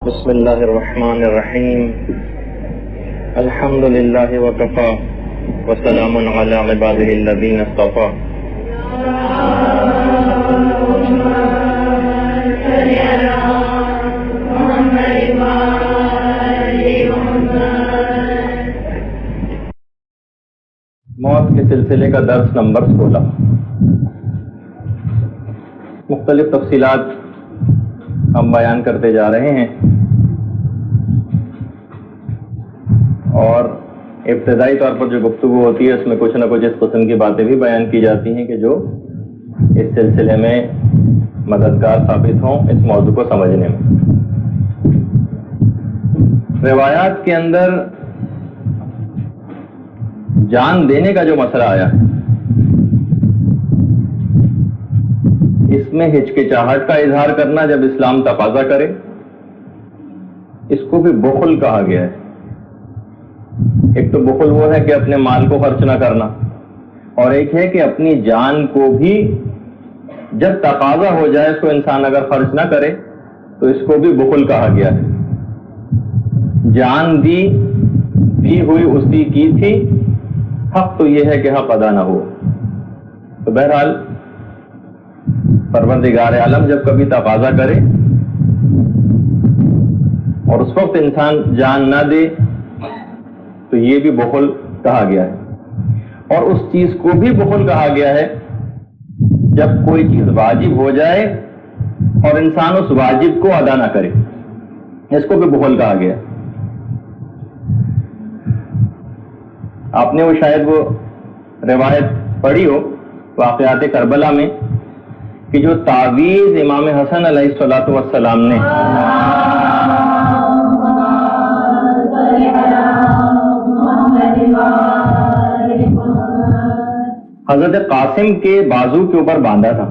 بسم اللہ الرحمن الرحیم الحمد للہ وکفا وسلام علی عبادہ الذین اصطفیٰ. موت کے سلسلے کا درس نمبر 16. مختلف تفصیلات ہم بیان کرتے جا رہے ہیں اور ابتدائی طور پر جو گفتگو ہوتی ہے اس میں کچھ نہ کچھ اس قسم کی باتیں بھی بیان کی جاتی ہیں کہ جو اس سلسلے میں مددگار ثابت ہوں اس موضوع کو سمجھنے میں. روایات کے اندر جان دینے کا جو مسئلہ آیا ہے اس میں ہچکچاہٹ کا اظہار کرنا جب اسلام تقاضا کرے اس کو بھی بخل کہا گیا ہے. ایک تو بخل وہ ہے کہ اپنے مال کو خرچ نہ کرنا اور ایک ہے کہ اپنی جان کو بھی جب تقاضا ہو جائے اس کو انسان اگر خرچ نہ کرے تو اس کو بھی بخل کہا گیا ہے. جان دی ہوئی اسی کی تھی، حق تو یہ ہے کہ حق ادا نہ ہو. تو بہرحال پروردگار عالم جب کبھی تقاضا کرے اور اس وقت انسان جان نہ دے تو یہ بھی بخل کہا گیا ہے. اور اس چیز کو بھی بخل کہا گیا ہے جب کوئی چیز واجب ہو جائے اور انسان اس واجب کو ادا نہ کرے، اس کو بھی بخل کہا گیا ہے. آپ نے وہ شاید وہ روایت پڑھی ہو واقعات کربلا میں کہ جو تعویذ امام حسن علیہ الصلوۃ والسلام نے حضرت قاسم کے بازو کے اوپر باندھا تھا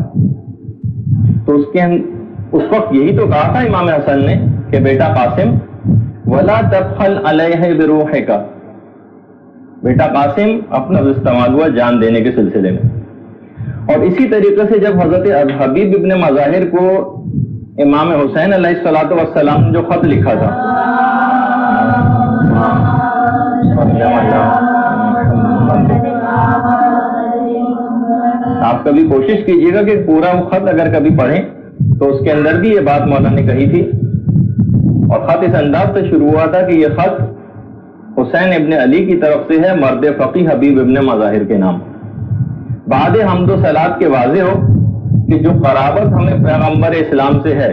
تو اس وقت یہی تو کہا تھا امام حسن نے کہ بیٹا قاسم ولا تبخل علیہ بروحک، بیٹا قاسم اپنا استعمال ہوا جان دینے کے سلسلے میں. اور اسی طریقے سے جب حضرت حبیب ابن مظاہر کو امام حسین علیہ الصلوۃ والسلام نے جو خط لکھا تھا آپ کبھی کوشش کیجیے گا کہ پورا وہ خط اگر کبھی پڑھیں تو اس کے اندر بھی یہ بات مولانا نے کہی تھی. اور خط اس انداز سے شروع ہوا تھا کہ یہ خط حسین ابن علی کی طرف سے ہے مرد فقی حبیب ابن مظاہر کے نام. بعد حمد و صلات کے واضح ہو کہ جو قرابت ہمیں پیغمبر اسلام سے ہے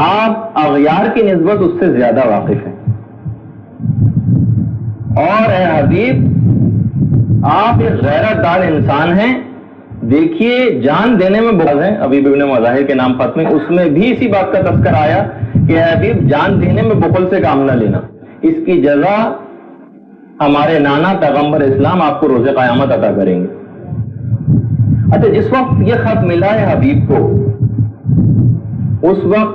آپ اغیار کی نسبت اس سے زیادہ واقف ہیں. اور اے حبیب آپ ایک غیرت دار انسان ہیں. دیکھیے جان دینے میں بہت ہیں حبیب ابن مظاہر کے نام خط میں اس میں بھی اسی بات کا تذکر آیا کہ اے حبیب جان دینے میں بخل سے کام نہ لینا، اس کی جزا ہمارے نانا پیغمبر اسلام آپ کو روز قیامت عطا کریں گے. اچھا جس وقت یہ خط ملا ہے حبیب کو اس وقت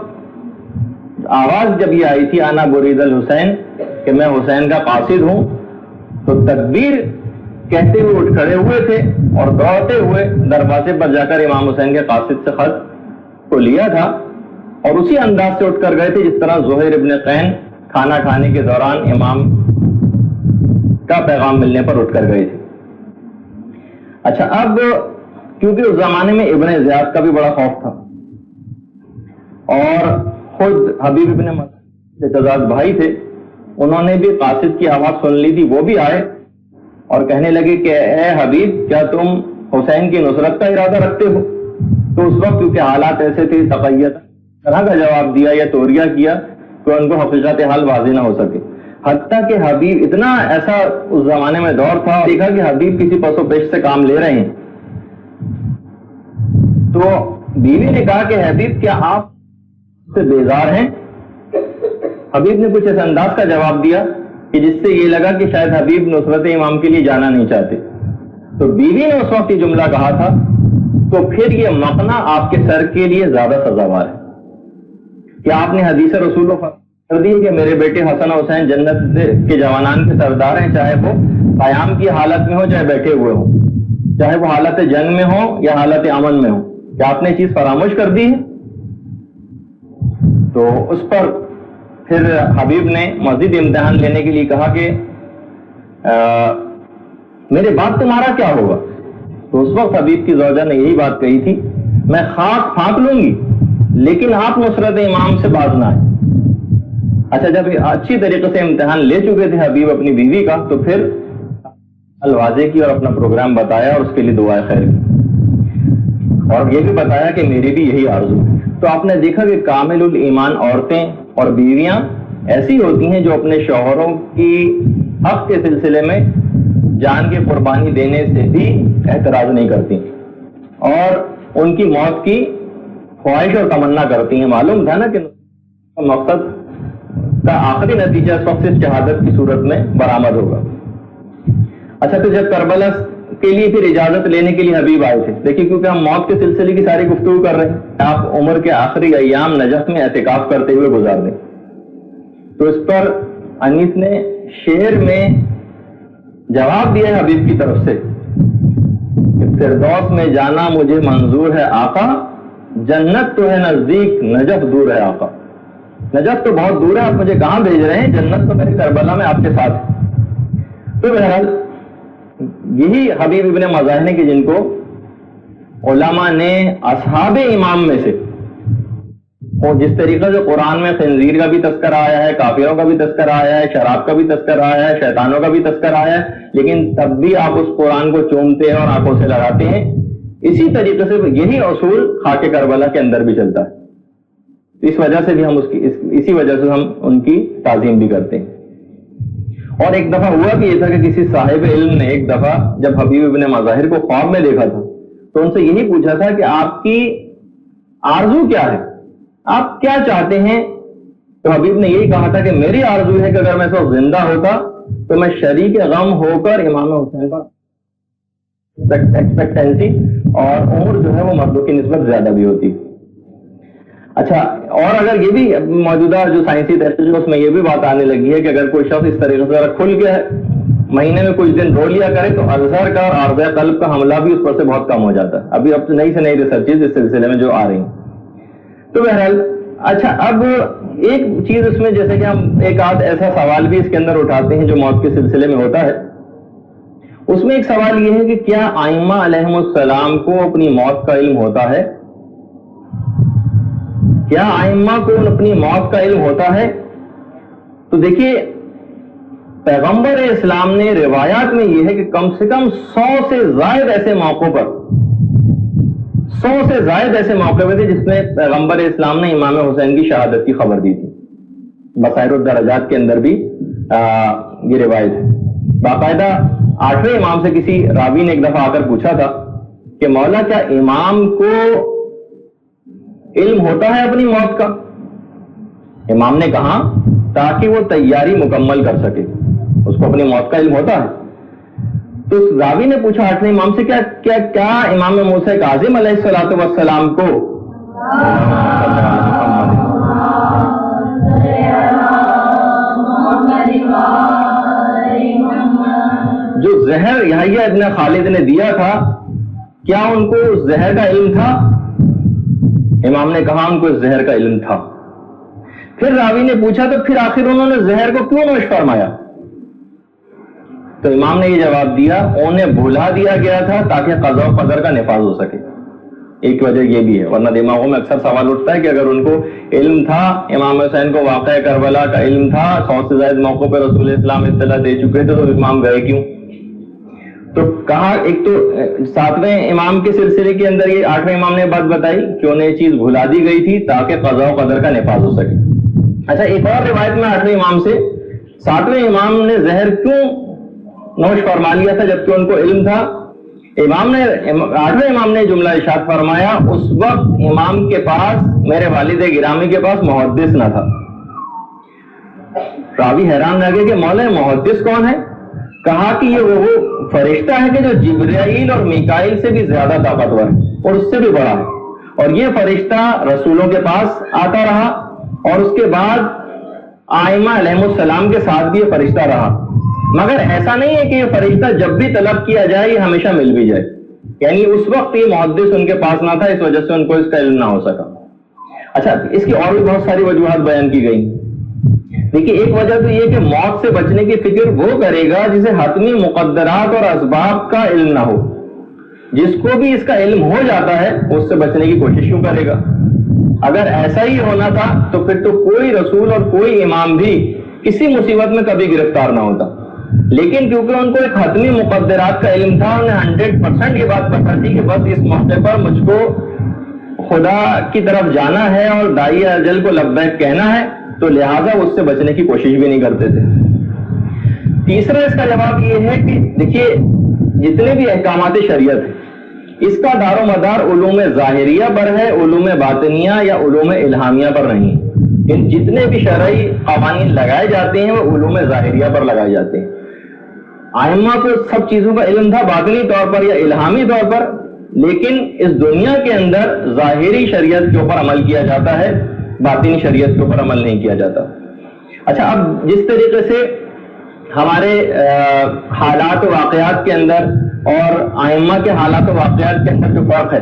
آواز جب یہ آئی تھی انا برید الحسین کہ میں حسین کا قاصد ہوں تو تکبیر کہتے ہوئے اٹھ کھڑے ہوئے تھے اور دوڑتے ہوئے دروازے پر جا کر امام حسین کے قاصد سے خط کو لیا تھا اور اسی انداز سے اٹھ کر گئے تھے جس طرح زہیر ابن قین کھانا کھانے کے دوران امام کا پیغام ملنے پر اٹھ کر گئے تھے. اچھا اب کیونکہ اس زمانے میں ابن زیاد کا بھی بڑا خوف تھا اور خود حبیب ابن مظاہر بھائی تھے، انہوں نے بھی قاصد کی آواز سن لی تھی، وہ بھی آئے اور کہنے لگے کہ اے حبیب کیا تم حسین کی نصرت کا ارادہ رکھتے ہو؟ تو اس وقت کیونکہ حالات ایسے تھے تقیت طرح کا جواب دیا یا توریہ کیا کہ ان کو حقیقت حال واضح نہ ہو سکے. حتیٰ کہ حبیب اتنا ایسا اس زمانے میں دور تھا، دیکھا کہ حبیب کسی پس و پیش سے کام لے رہے ہیں تو بیوی نے کہا کہ حبیب کیا آپ سے بیزار ہیں؟ حبیب نے کچھ اس انداز کا جواب دیا کہ جس سے یہ لگا کہ شاید حبیب نصرت امام کے لیے جانا نہیں چاہتے. تو بیوی نے اس وقت یہ جملہ کہا تھا تو پھر یہ مقنا آپ کے سر کے لیے زیادہ سزاوار ہے. کیا آپ نے حدیث رسول کر دی کہ میرے بیٹے حسن حسین جنت کے جوانان کے سردار ہیں، چاہے وہ قیام کی حالت میں ہو چاہے بیٹھے ہوئے ہو، چاہے وہ حالت جنگ میں ہو یا حالت امن میں ہو. کیا آپ نے چیز فراموش کر دی ہے؟ تو اس پر پھر حبیب نے مزید امتحان لینے کے لیے کہا کہ میرے بعد تمہارا کیا ہوگا؟ تو اس وقت حبیب کی زوجہ نے یہی بات کہی تھی، میں خاک پھانک لوں گی لیکن آپ نصرت امام سے باز نہ آئے۔ اچھا، جب اچھی طریقے سے امتحان لے چکے تھے حبیب اپنی بیوی کا، تو پھر الواضح کی اور اپنا پروگرام بتایا اور اس کے لیے دعائے خیر کی، اور یہ بھی بتایا کہ میری بھی یہی آرزو ہے۔ تو آپ نے دیکھا کہ کامل الایمان عورتیں اور بیویاں ایسی ہوتی ہیں جو اپنے شوہروں کی حق کے سلسلے میں جان کی قربانی دینے سے بھی اعتراض نہیں کرتی اور ان کی موت کی خواہش اور تمنا کرتی ہیں۔ معلوم تھا نا کہ مقصد کا آخری نتیجہ اس وقت صرف شہادت کی صورت میں برآمد ہوگا۔ اچھا، تو جب کربلا کے لیے پھر اجازت لینے کے لیے حبیب آئے تھے، دیکھیے کیونکہ ہم موت کے سلسلے کی ساری گفتگو کر رہے ہیں، آپ عمر کے آخری ایام نجف میں اعتکاف کرتے ہوئے گزار دیں، تو اس پر انیس نے شعر میں جواب دیا ہے حبیب کی طرف سے کہ فردوس میں جانا مجھے منظور ہے آقا، جنت تو ہے نزدیک نجف دور ہے آقا۔ نجف تو بہت دور ہے، آپ مجھے کہاں بھیج رہے ہیں؟ جنت تو میرے کربلا میں آپ کے ساتھ ہے۔ تو بہرحال یہی حبیب ابن مظاہر کہ جن کو علماء نے اصحاب امام میں سے، اور جس طریقے سے قرآن میں خنزیر کا بھی تذکرہ آیا ہے، کافروں کا بھی تذکرہ آیا ہے، شراب کا بھی تذکرہ آیا ہے، شیطانوں کا بھی تذکرہ آیا ہے، لیکن تب بھی آپ اس قرآن کو چومتے ہیں اور آنکھوں سے لگاتے ہیں، اسی طریقے سے یہی اصول خاک کربلا کے اندر بھی چلتا ہے۔ اس وجہ سے بھی ہم اسی وجہ سے ہم ان کی تعظیم بھی کرتے ہیں۔ اور ایک دفعہ ہوا کہ یہ تھا کہ کسی صاحب علم نے ایک دفعہ جب حبیب ابن مظاہر کو خواب میں دیکھا تھا تو ان سے یہی پوچھا تھا کہ آپ کی آرزو کیا ہے، آپ کیا چاہتے ہیں؟ تو حبیب نے یہی کہا تھا کہ میری آرزو ہے کہ اگر میں اس وقت زندہ ہوتا تو میں شریک غم ہو کر امام حسین کا ایکسپیکٹنسی اور عمر جو ہے وہ مردوں کی نسبت زیادہ بھی ہوتی۔ اچھا، اور اگر یہ بھی موجودہ جو سائنسی تحقیق ہے اس میں یہ بھی بات آنے لگی ہے کہ اگر کوئی شخص اس طریقے سے کھل کے مہینے میں کچھ دن رو لیا کرے تو الزر کا اور عارضہ قلب کا حملہ بھی اس پر سے بہت کم ہو جاتا ہے۔ ابھی اب نئی سے نئی ریسرچز اس سلسلے میں جو آ رہی ہیں۔ تو بہرحال اچھا، اب ایک چیز اس میں جیسے کہ ہم ایک آدھ ایسا سوال بھی اس کے اندر اٹھاتے ہیں جو موت کے سلسلے میں ہوتا ہے، اس میں ایک سوال یہ ہے کہ کیا ائمہ علیہم السلام کو اپنی موت کا علم ہوتا ہے؟ کیا ائمہ کو اپنی موت کا علم ہوتا ہے؟ تو دیکھیے، پیغمبر اسلام نے روایات میں یہ ہے کہ کم سے کم 100 سے زائد ایسے موقعوں پر 100 سے زائد ایسے موقع تھے جس میں پیغمبر اسلام نے امام حسین کی شہادت کی خبر دی تھی۔ بصائر الدرجات کے اندر بھی یہ روایت ہے۔ باقاعدہ 8ویں امام سے کسی راوی نے ایک دفعہ آ کر پوچھا تھا کہ مولا کیا امام کو علم ہوتا ہے اپنی موت کا؟ امام نے کہا تاکہ وہ تیاری مکمل کر سکے، اس کو اپنی موت کا علم ہوتا ہے۔ تو اس راوی نے پوچھا 8ویں امام سے کیا امام موسیٰ کاظم علیہ السلام کو جو زہر یحییٰ ابن خالد نے دیا تھا کیا ان کو اس زہر کا علم تھا؟ امام نے کہا ان کو اس زہر کا علم تھا۔ پھر راوی نے پوچھا تو پھر آخر انہوں نے زہر کو کیوں نوش فرمایا؟ تو امام نے یہ جواب دیا انہیں بھلا دیا گیا تھا تاکہ قضا و قدر کا نفاذ ہو سکے۔ ایک وجہ یہ بھی ہے، ورنہ دماغوں میں اکثر سوال اٹھتا ہے کہ اگر ان کو علم تھا، امام حسین کو واقعہ کربلا کا علم تھا، 100 سے زائد موقعوں پہ رسول اسلام اطلاع دے چکے تھے، تو امام گئے کیوں؟ تو کہا ایک تو 7ویں امام کے سلسلے کے اندر یہ 8ویں امام نے بات بتائی کہ انہیں یہ چیز بھلا دی گئی تھی تاکہ قضا و قدر کا نفاذ ہو سکے۔ اچھا، ایک اور روایت میں 8ویں امام سے 7ویں امام نے زہر کیوں نوش فرما لیا تھا جبکہ ان کو علم تھا؟ 8ویں امام نے جملہ ارشاد فرمایا اس وقت امام کے پاس، میرے والد گرامی کے پاس محدث نہ تھا۔ راوی حیران رہ گئے کہ مولا محدث کون ہے؟ کہا کہ یہ وہ فرشتہ ہے کہ جو جبرائیل اور میکائیل سے بھی زیادہ طاقتور ہے اور اس سے بھی بڑا ہے، اور یہ فرشتہ رسولوں کے پاس آتا رہا اور اس کے بعد ائمہ علیہم السلام کے ساتھ بھی یہ فرشتہ رہا، مگر ایسا نہیں ہے کہ یہ فرشتہ جب بھی طلب کیا جائے یہ ہمیشہ مل بھی جائے، یعنی اس وقت یہ محدث ان کے پاس نہ تھا، اس وجہ سے ان کو اس کا علم نہ ہو سکا۔ اچھا اس کی اور بھی بہت ساری وجوہات بیان کی گئی. دیکھیے ایک وجہ تو یہ کہ موت سے بچنے کی فکر وہ کرے گا جسے حتمی مقدرات اور اسباب کا علم نہ ہو. جس کو بھی اس کا علم ہو جاتا ہے اس سے بچنے کی کوشش کیوں کرے گا؟ اگر ایسا ہی ہونا تھا تو پھر تو کوئی رسول اور کوئی امام بھی کسی مصیبت میں کبھی گرفتار نہ ہوتا. لیکن کیونکہ ان کو ایک حتمی مقدرات کا علم تھا, انہیں 100% یہ بات پتہ تھی کہ بس اس موقع پر مجھ کو خدا کی طرف جانا ہے اور داعی اجل کو لبیک کہنا ہے, تو لہٰذا اس سے بچنے کی کوشش بھی نہیں کرتے تھے. تیسرا اس کا جواب یہ ہے کہ دیکھیے جتنے بھی احکامات شریعت ہیں اس کا دار و مدار علوم ظاہریہ پر ہے, علوم باطنیہ یا علوم الہامیہ پر نہیں. ان جتنے بھی شرعی قوانین لگائے جاتے ہیں وہ علوم ظاہریہ پر لگائے جاتے ہیں. ائمہ کو سب چیزوں کا علم تھا باطنی طور پر یا الہامی طور پر, لیکن اس دنیا کے اندر ظاہری شریعت کے اوپر عمل کیا جاتا ہے, باطنی شریعت کے اوپر عمل نہیں کیا جاتا. اچھا اب جس طریقے سے ہمارے حالات و واقعات کے اندر اور ائمہ کے حالات و واقعات کے اندر جو فرق ہے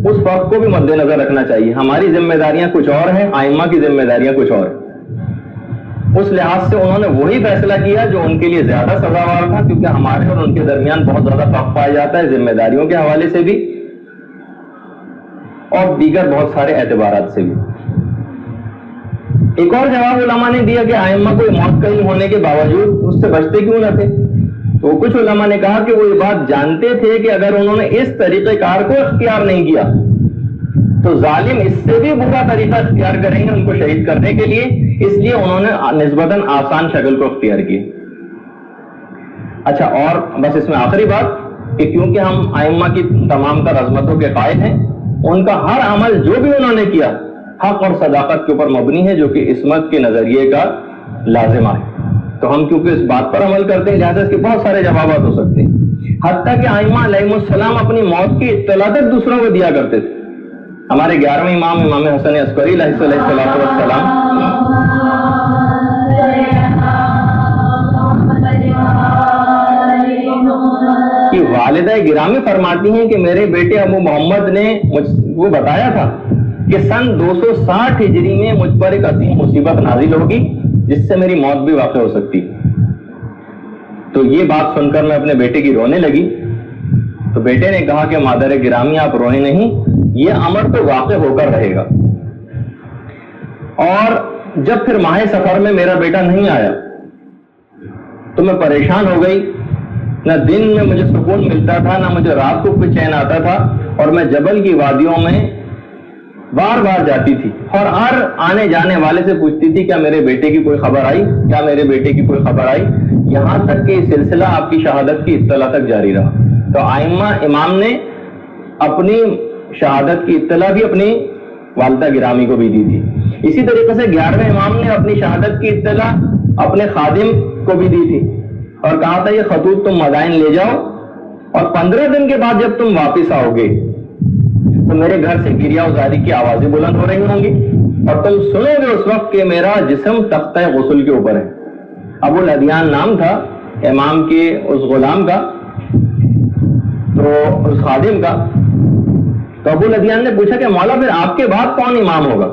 اس فرق کو بھی مد نظر رکھنا چاہیے. ہماری ذمہ داریاں کچھ اور ہیں, ائمہ کی ذمہ داریاں کچھ اور ہیں. اس لحاظ سے انہوں نے وہی فیصلہ کیا جو ان کے لیے زیادہ سزاوار تھا, کیونکہ ہمارے اور ان کے درمیان بہت زیادہ فرق پایا جاتا ہے ذمہ داریوں کے حوالے سے بھی اور دیگر بہت سارے اعتبارات سے بھی. ایک اور جواب علماء نے دیا کہ ائمہ کو موت کا علم ہونے کے باوجود اس سے بچتے کیوں نہ تھے. تو کچھ علماء نے کہا کہ وہ یہ بات جانتے تھے کہ اگر انہوں نے اس طریقہ کار کو اختیار نہیں کیا تو ظالم اس سے بھی برا طریقہ اختیار کریں گے ان کو شہید کرنے کے لیے, اس لیے انہوں نے نسبتاً آسان شکل کو اختیار کی. اچھا اور بس اس میں آخری بات کہ کیونکہ ہم ائمہ کی تمام تر عظمتوں کے قائل ہیں, ان کا ہر عمل جو بھی انہوں نے کیا حق اور صداقت کے اوپر مبنی ہے جو کہ عصمت کے نظریے کا لازمہ ہے. تو ہم کیونکہ اس بات پر عمل کرتے ہیں لہٰذا اس کے بہت سارے جوابات ہو سکتے ہیں. حتیٰ کہ ائمہ علیہم السلام اپنی موت کی اطلاع تک دوسروں کو دیا کرتے تھے. ہمارے 11ویں امام امام حسن عسکری علیہ السلام کی والدہ گرامی فرماتی ہیں کہ میرے بیٹے ابو محمد نے مجھ کو بتایا تھا کہ سن 260 ہجری میں مجھ پر ایک عظیم مصیبت نازل ہوگی جس سے میری موت بھی واقع ہو سکتی. تو یہ بات سن کر میں اپنے بیٹے کی رونے لگی. تو بیٹے نے کہا کہ مادر گرامی آپ روئیں نہیں, یہ امر تو واقع ہو کر رہے گا. اور جب پھر ماہ سفر میں میرا بیٹا نہیں آیا تو میں پریشان ہو گئی. نہ دن میں مجھے سکون ملتا تھا نہ مجھے رات کو کوئی چین آتا تھا, اور میں جبل کی وادیوں میں بار بار جاتی تھی اور ہر آنے جانے والے سے پوچھتی تھی کیا میرے بیٹے کی کوئی خبر آئی, کیا میرے بیٹے کی کوئی خبر آئی, یہاں تک کہ یہ سلسلہ آپ کی شہادت کی اطلاع تک جاری رہا. تو ائمہ امام نے اپنی شہادت کی اطلاع بھی اپنی والدہ گرامی کو بھی دی تھی. اسی طریقے سے 11ویں امام نے اپنی شہادت کی اطلاع اپنے خادم کو بھی دی تھی اور کہا تھا یہ خطوط تم مدائن لے جاؤ اور 15 دن کے بعد جب تم واپس آؤ گے تو میرے گھر سے گریا ازاری کی آوازیں بلند ہو رہی ہوں گی اور تم سنو گے اس وقت کہ میرا جسم تختہ غسل کے اوپر ہے. ابو الادیان نام تھا امام کے اس غلام کا, تو اس خادم کا. تو ابو الادیان نے پوچھا کہ مولا پھر آپ کے بعد کون امام ہوگا؟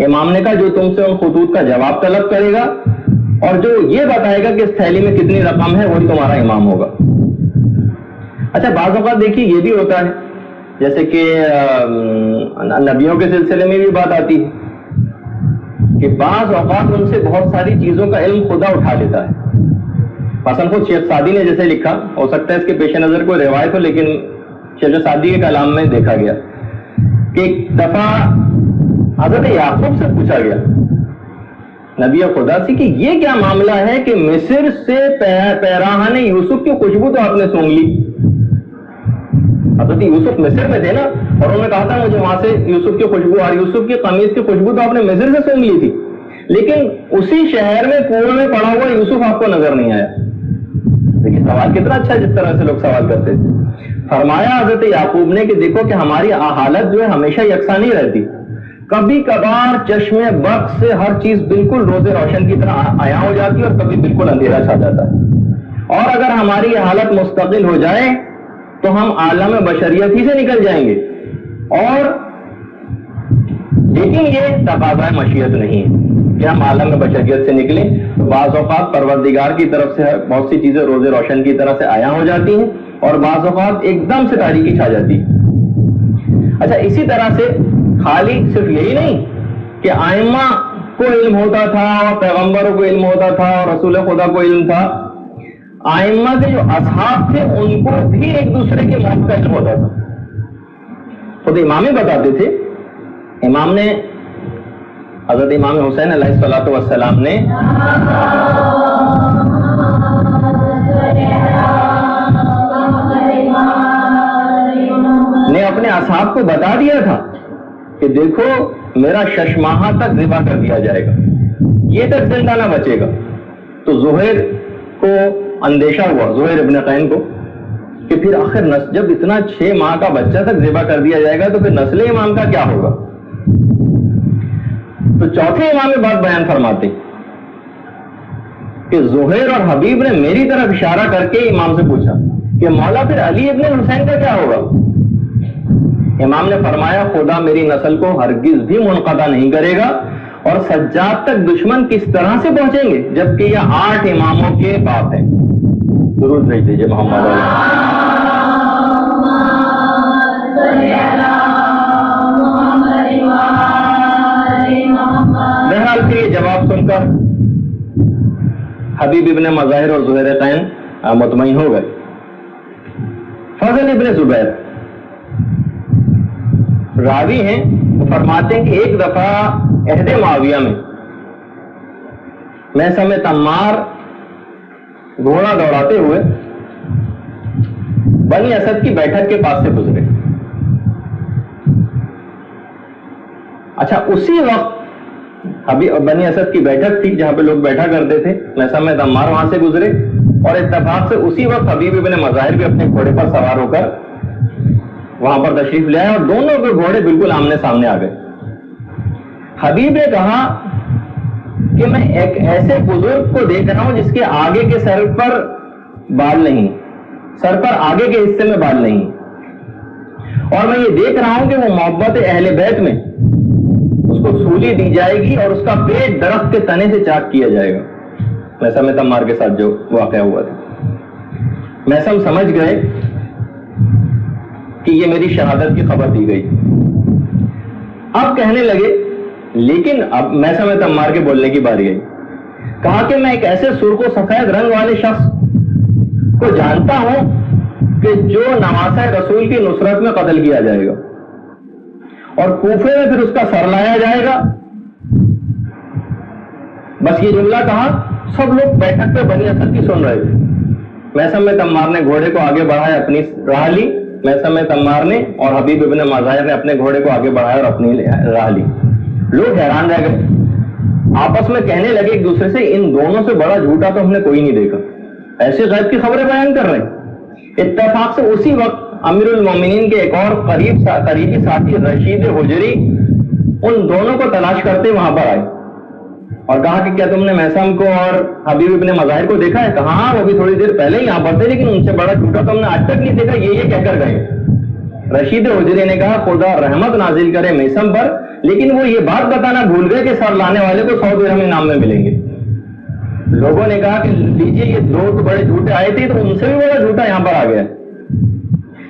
امام نے کہا جو تم سے ان خطوط کا جواب طلب کرے گا اور جو یہ بتائے گا کہ اس تھیلی میں کتنی رقم ہے وہی تمہارا امام ہوگا. اچھا بعض اوقات دیکھیے یہ بھی ہوتا ہے جیسے کہ نبیوں کے سلسلے میں بھی بات آتی ہے کہ بعض اوقات ان سے بہت ساری چیزوں کا علم خدا اٹھا لیتا ہے. مثلا خود شیخ سعدی نے جیسے لکھا, ہو سکتا ہے اس کے پیش نظر کوئی روایت ہو لیکن شیخ سعدی کے کلام میں دیکھا گیا کہ ایک دفعہ حضرت یعقوب سے پوچھا گیا نبی خدا سے کہ یہ کیا معاملہ ہے کہ مصر سے پیراہن یوسف کی خوشبو تو آپ نے سونگ لی. حضرت یوسف مصر میں تھے نا اور انہوں نے کہا تھا مجھے وہاں سے یوسف کی خوشبو اور یوسف کی قمیض کی خوشبو تو آپ نے مصر سے سونگ لی تھی, لیکن اسی شہر میں کنویں میں پڑا ہوا یوسف آپ کو نظر نہیں آیا. دیکھیے سوال کتنا اچھا ہے جس طرح سے لوگ سوال کرتے تھے. فرمایا حضرت یعقوب نے کہ دیکھو کہ ہماری حالت جو ہے ہمیشہ یکساں نہیں رہتی. کبھی کبھار چشمے برق سے ہر چیز بالکل روز روشن کی طرح عیاں ہو جاتی ہے اور کبھی بالکل اندھیرا چھا جاتا ہے. اور اگر ہماری یہ حالت مستقل ہو جائے تو ہم عالم بشریت ہی سے نکل جائیں گے. اور لیکن یہ تقاضۂ مشیت نہیں ہے کہ ہم عالم بشریت سے نکلیں. بعض اوقات پروردگار کی طرف سے بہت سی چیزیں روز روشن کی طرح سے عیاں ہو جاتی ہیں اور بعض اوقات ایک دم سے تاریکی چھا جاتی ہے. اچھا اسی طرح سے خالی صرف یہی نہیں کہ ائمہ کو علم ہوتا تھا اور پیغمبروں کو علم ہوتا تھا اور رسول خدا کو علم تھا، ائمہ کے جو اصحاب تھے ان کو بھی ایک دوسرے کے موت کا علم ہوتا تھا. خود امام ہی بتاتے تھے، امام نے حضرت امام حسین علیہ الصلوۃ والسلام نے اپنے اصحاب کو بتا دیا تھا کہ دیکھو میرا 6 ماہ تک ذبح کر دیا جائے گا، یہ تک زندہ نہ بچے گا. تو زہیر کو اندیشہ ہوا، زہیر ابن قین کو، کہ پھر آخر جب اتنا 6 ماہ کا بچہ تک ذبح کر دیا جائے گا تو پھر نسل امام کا کیا ہوگا. تو چوتھے امام بات بیان فرماتے کہ زہیر اور حبیب نے میری طرف اشارہ کر کے امام سے پوچھا کہ مولا پھر علی ابن حسین کا کیا ہوگا. امام نے فرمایا خدا میری نسل کو ہرگز بھی منقطع نہیں کرے گا، اور سجاد تک دشمن کس طرح سے پہنچیں گے جبکہ یہ 8 اماموں کے باپ ہیں. درود بھیج دیجیے محمد بہرحال پھر یہ جواب سن کر حبیب ابن مظاہر اور زہیر قین مطمئن ہو گئے. فضل ابن زبیر راوی ہیں، وہ فرماتے ہیں کہ ایک دفعہ عہد معاویہ میں سمیت عمار گھوڑا دوڑاتے ہوئے بنی اسد کی بیٹھک کے پاس سے گزرے. اچھا اسی وقت بنی اسد کی بیٹھک تھی جہاں پہ لوگ بیٹھا کرتے تھے، میں سمیت عمار وہاں سے گزرے اور اتفاق سے اسی وقت حبیب ابن مظاہر بھی اپنے گھوڑے پر سوار ہو کر وہاں پر تشریف لے آئے اور دونوں کے گھوڑے بالکل آمنے سامنے آ گئے. حبیب نے کہا کہ میں ایک ایسے بزرگ کو دیکھ رہا ہوں جس کے آگے کے سر پر بال نہیں، سر پر آگے کے حصے میں بال نہیں، اور میں یہ دیکھ رہا ہوں کہ وہ محبت اہل بیت میں اس کو سولی دی جائے گی اور اس کا پیٹ درخت کے تنے سے چاک کیا جائے گا. میثم تمار کے ساتھ جو واقعہ ہوا تھا، میثم سمجھ گئے کہ یہ میری شہادت کی خبر دی گئی. اب کہنے لگے، لیکن اب میثم تمار کے بولنے کی باری آئی. کہا کہ میں ایک ایسے سرخ و سفید رنگ والے شخص کو جانتا ہوں کہ جو نواسہ رسول کی نصرت میں قتل کیا جائے گا اور کوفے میں پھر اس کا سر لایا جائے گا. بس یہ جملہ کہا، سب لوگ بیٹھک پہ بنی اسد کی سن رہے تھے. میثم تمار نے گھوڑے کو آگے بڑھایا، اپنی راہ لی. میثم تمار نے اور حبیب ابن مظاہر نے اپنے گھوڑے کو آگے بڑھایا اور اپنی راہ لی. لوگ حیران رہ گئے، آپس میں کہنے لگے ایک دوسرے سے، ان دونوں سے بڑا جھوٹا تو ہم نے کوئی نہیں دیکھا، ایسے غیب کی خبریں بیان کر رہے ہیں. اتفاق سے اسی وقت امیر المومنین کے ایک اور قریبی ساتھی رشید حجری ان دونوں کو تلاش کرتے وہاں پر آئے اور کہا کہ کیا تم نے میثم کو اور حبیب ابن مظاہر کو دیکھا ہے؟ کہا ہاں، وہ بھی تھوڑی دیر پہلے یہاں پر تھے، لیکن ان سے بڑا جھوٹا تو ہم نے آج تک نہیں دیکھا، یہ کہہ کر گئے. رشید حجری نے کہا خدا رحمت نازل کرے میثم پر، لیکن وہ یہ بات بتانا بھول گئے کہ سر لانے والے کو 100 درہم انعام میں ملیں گے. لوگوں نے کہا کہ لیجیے یہ 2 بڑے جھوٹے آئے تھے تو ان سے بھی بڑا جھوٹا یہاں پر آ گیا.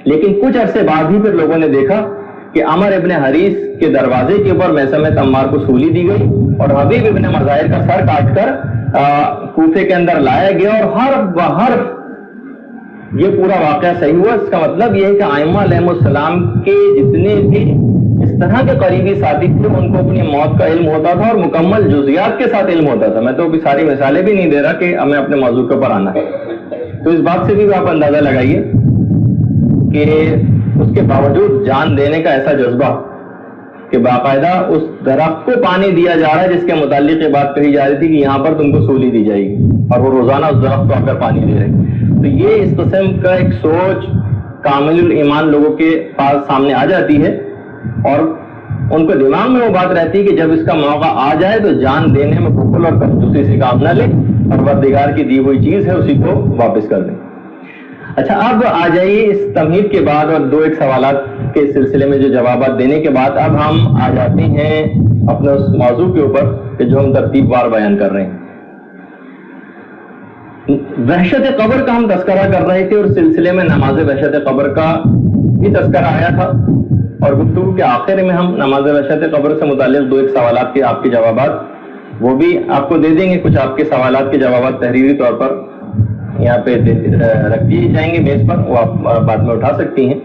لیکن کچھ عرصے بعد ہی پھر لوگوں نے دیکھا کہ عمر ابن حریث کے دروازے کے اوپر میثم تمار کو سولی دی گئی اور حبیب ابن مظاہر کا سر کاٹ کر کوفے کے اندر لایا گیا اور حرف بحرف یہ پورا واقعہ صحیح ہوا. اس کا مطلب یہ ہے کہ ائمہ علیہ السلام کے جتنے بھی اس طرح کے قریبی ساتھی تھے ان کو اپنی موت کا علم ہوتا تھا اور مکمل جزیات کے ساتھ علم ہوتا تھا. میں تو ابھی ساری مثالیں بھی نہیں دے رہا کہ ہمیں اپنے موضوع کے اوپر آنا ہے. تو اس بات سے بھی آپ اندازہ لگائیے کہ اس کے باوجود جان دینے کا ایسا جذبہ کہ باقاعدہ اس درخت کو پانی دیا جا رہا ہے جس کے متعلق یہ بات کہی جا رہی تھی کہ یہاں پر تم کو سولی دی جائے گی اور وہ روزانہ اس درخت کو آ کر پانی دے رہے ہیں. تو یہ اس قسم کا ایک سوچ کامل الایمان لوگوں کے پاس سامنے آ جاتی ہے اور ان کو دماغ میں وہ بات رہتی ہے کہ جب اس کا موقع آ جائے تو جان دینے میں بخل اور کنجوسی سے کام نہ لے اور پروردگار کی دی ہوئی چیز ہے اسی کو واپس کر دیں. اچھا اب آ جائیے اس تمہید کے بعد اور 2 سوالات کے سلسلے میں جو جوابات دینے کے بعد اب ہم آ جاتے ہیں اپنے اس موضوع کے اوپر کہ جو ہم ترتیب وار بیان کر رہے ہیں. وحشت قبر کا ہم تذکرہ کر رہے تھے اور سلسلے میں نماز وحشت قبر کا بھی تذکرہ آیا تھا, اور گفتگو کے آخر میں ہم نماز وحشت قبر سے متعلق 2 سوالات کے آپ کے جوابات وہ بھی آپ کو دے دیں گے. کچھ آپ کے سوالات کے جوابات تحریری طور پر یہاں پہ رکھ دیے جائیں گے میز پر, وہ آپ بعد میں اٹھا سکتی ہیں.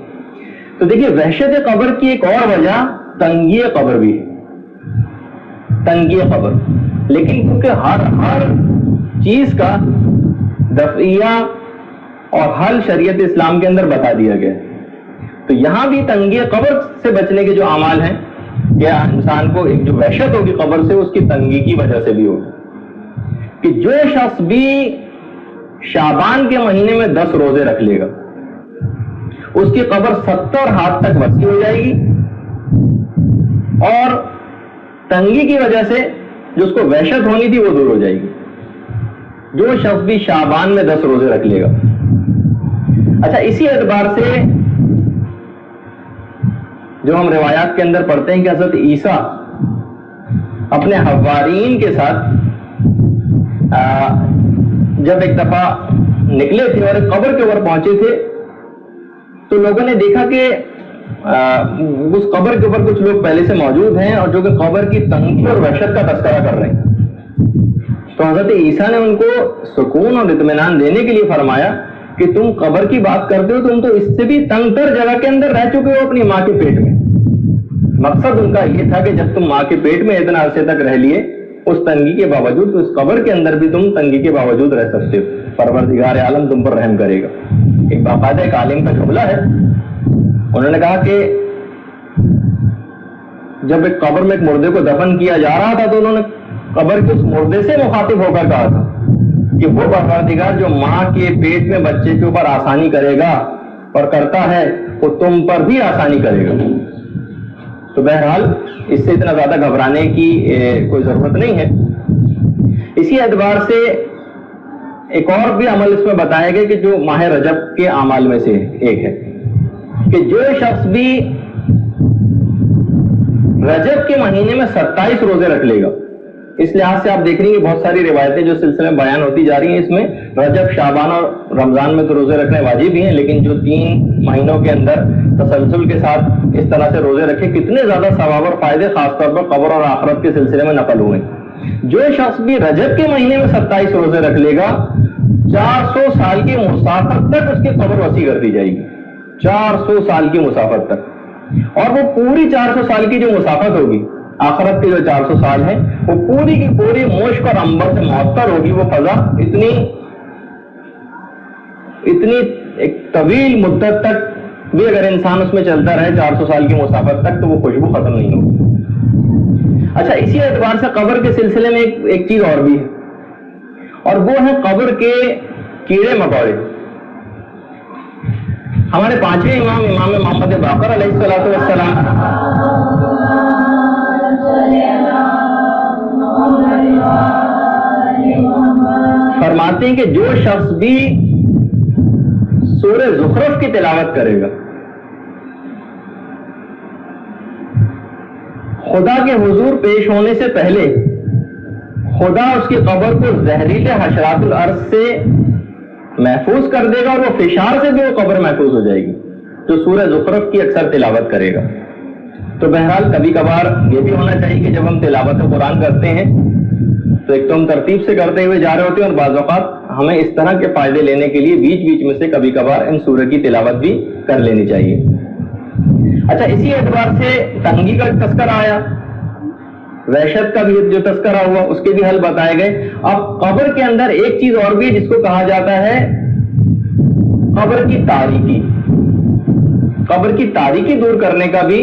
تو دیکھیے, وحشت قبر کی ایک اور وجہ تنگی قبر بھی ہے, تنگی قبر. لیکن کیونکہ ہر چیز کا دفعیہ اور حل شریعت اسلام کے اندر بتا دیا گیا ہے, تو یہاں بھی تنگی قبر سے بچنے کے جو اعمال ہیں کہ انسان کو ایک جو وحشت ہوگی قبر سے, اس کی تنگی کی وجہ سے بھی ہوگی کہ جو شخص بھی شعبان کے مہینے میں 10 روزے رکھ لے گا, اس کی قبر 70 ہاتھ تک وسیع ہو جائے گی, اور تنگی کی وجہ سے جو اس کو وحشت ہونی تھی وہ دور ہو جائے گی. جو شخص بھی شعبان میں 10 روزے رکھ لے گا. اچھا, اسی اعتبار سے جو ہم روایات کے اندر پڑھتے ہیں کہ حضرت عیسیٰ اپنے حوارین کے ساتھ جب ایک دفعہ نکلے تھے اور ایک قبر کے اوپر پہنچے تھے, تو لوگوں نے دیکھا کہ اس قبر کے اوپر کچھ لوگ پہلے سے موجود ہیں اور جو کہ قبر کی تنگی اور وحشت کا تذکرہ کر رہے ہیں. تو حضرت عیسیٰ نے ان کو سکون اور اطمینان دینے کے لیے فرمایا کہ تم قبر کی بات کرتے ہو, تم تو اس سے بھی تنگ تر جگہ کے اندر رہ چکے ہو اپنی ماں کے پیٹ میں. مقصد ان کا یہ تھا کہ جب تم ماں کے پیٹ میں اتنا عرصے تک رہ لیے, اس تنگی کے باوجود تو اس قبر کے اندر بھی تم تنگی کے باوجود رہ سکتے ہو, پروردگار عالم تم پر رحم کرے گا. ایک باقاعدہ ایک عالم کا جملہ ہے, انہوں نے کہا کہ جب ایک قبر میں ایک مردے کو دفن کیا جا رہا تھا, تو انہوں نے قبر کے اس مردے سے مخاطب ہو کر کہا تھا کہ وہ پروردگار جو ماں کے پیٹ میں بچے کے اوپر آسانی کرے گا اور کرتا ہے, وہ تم پر بھی آسانی کرے گا. تو بہرحال اس سے اتنا زیادہ گھبرانے کی کوئی ضرورت نہیں ہے. اسی اعتبار سے ایک اور بھی عمل اس میں بتایا گیا کہ جو ماہ رجب کے اعمال میں سے ایک ہے کہ جو شخص بھی رجب کے مہینے میں 27 روزے رکھ لے گا. اس لحاظ سے آپ دیکھ رہی ہیں کہ بہت ساری روایتیں جو سلسلے میں بیان ہوتی جا رہی ہیں, اس میں رجب, شعبان اور رمضان میں تو روزے رکھنے واجب ہی ہیں, لیکن جو 3 مہینوں کے اندر تسلسل کے ساتھ اس طرح سے روزے رکھے, کتنے زیادہ ثواب اور فائدے خاص طور پر قبر اور آخرت کے سلسلے میں نقل ہوئے. جو شخص بھی رجب کے مہینے میں 27 روزے رکھ لے گا, 400 سال کی مسافت تک اس کی قبر وسیع کر دی جائے گی. 400 سال کی مسافت تک, اور وہ پوری 400 سال کی جو مسافت ہوگی, آخرت کے جو 400 سال ہیں, وہ پوری کی پوری مشک اور عنبر سے معطر ہوگی. وہ فضا اتنی ایک طویل مدت تک بھی اگر انسان اس میں چلتا رہے 400 سال کی مسافت تک, تو وہ خوشبو ختم نہیں ہوگی. اچھا, اسی اعتبار سے قبر کے سلسلے میں ایک چیز اور بھی ہے, اور وہ ہے قبر کے کیڑے مکوڑے. ہمارے 5ویں امام محمد باقر علیہ السلام فرماتے ہیں کہ جو شخص بھی سورہ زخرف کی تلاوت کرے گا, خدا کے حضور پیش ہونے سے پہلے خدا اس کی قبر کو زہریلے حشرات الارض سے محفوظ کر دے گا, اور وہ فشار سے بھی وہ قبر محفوظ ہو جائے گی جو سورہ زخرف کی اکثر تلاوت کرے گا. تو بہرحال کبھی کبھار یہ بھی ہونا چاہیے کہ جب ہم تلاوت قرآن کرتے ہیں تو ایک تو ہم ترتیب سے کرتے ہوئے جا رہے ہوتے ہیں, اور بعض اوقات ہمیں اس طرح کے فائدے لینے کے لیے بیچ بیچ میں سے کبھی کبھار ان سورہ کی تلاوت بھی کر لینی چاہیے. اچھا, اسی اعتبار سے تنگی کا تذکرہ آیا, وحشت کا بھی جو تذکرہ ہوا, اس کے بھی حل بتائے گئے. اب قبر کے اندر ایک چیز اور بھی جس کو کہا جاتا ہے قبر کی تاریکی. قبر کی تاریکی دور کرنے کا بھی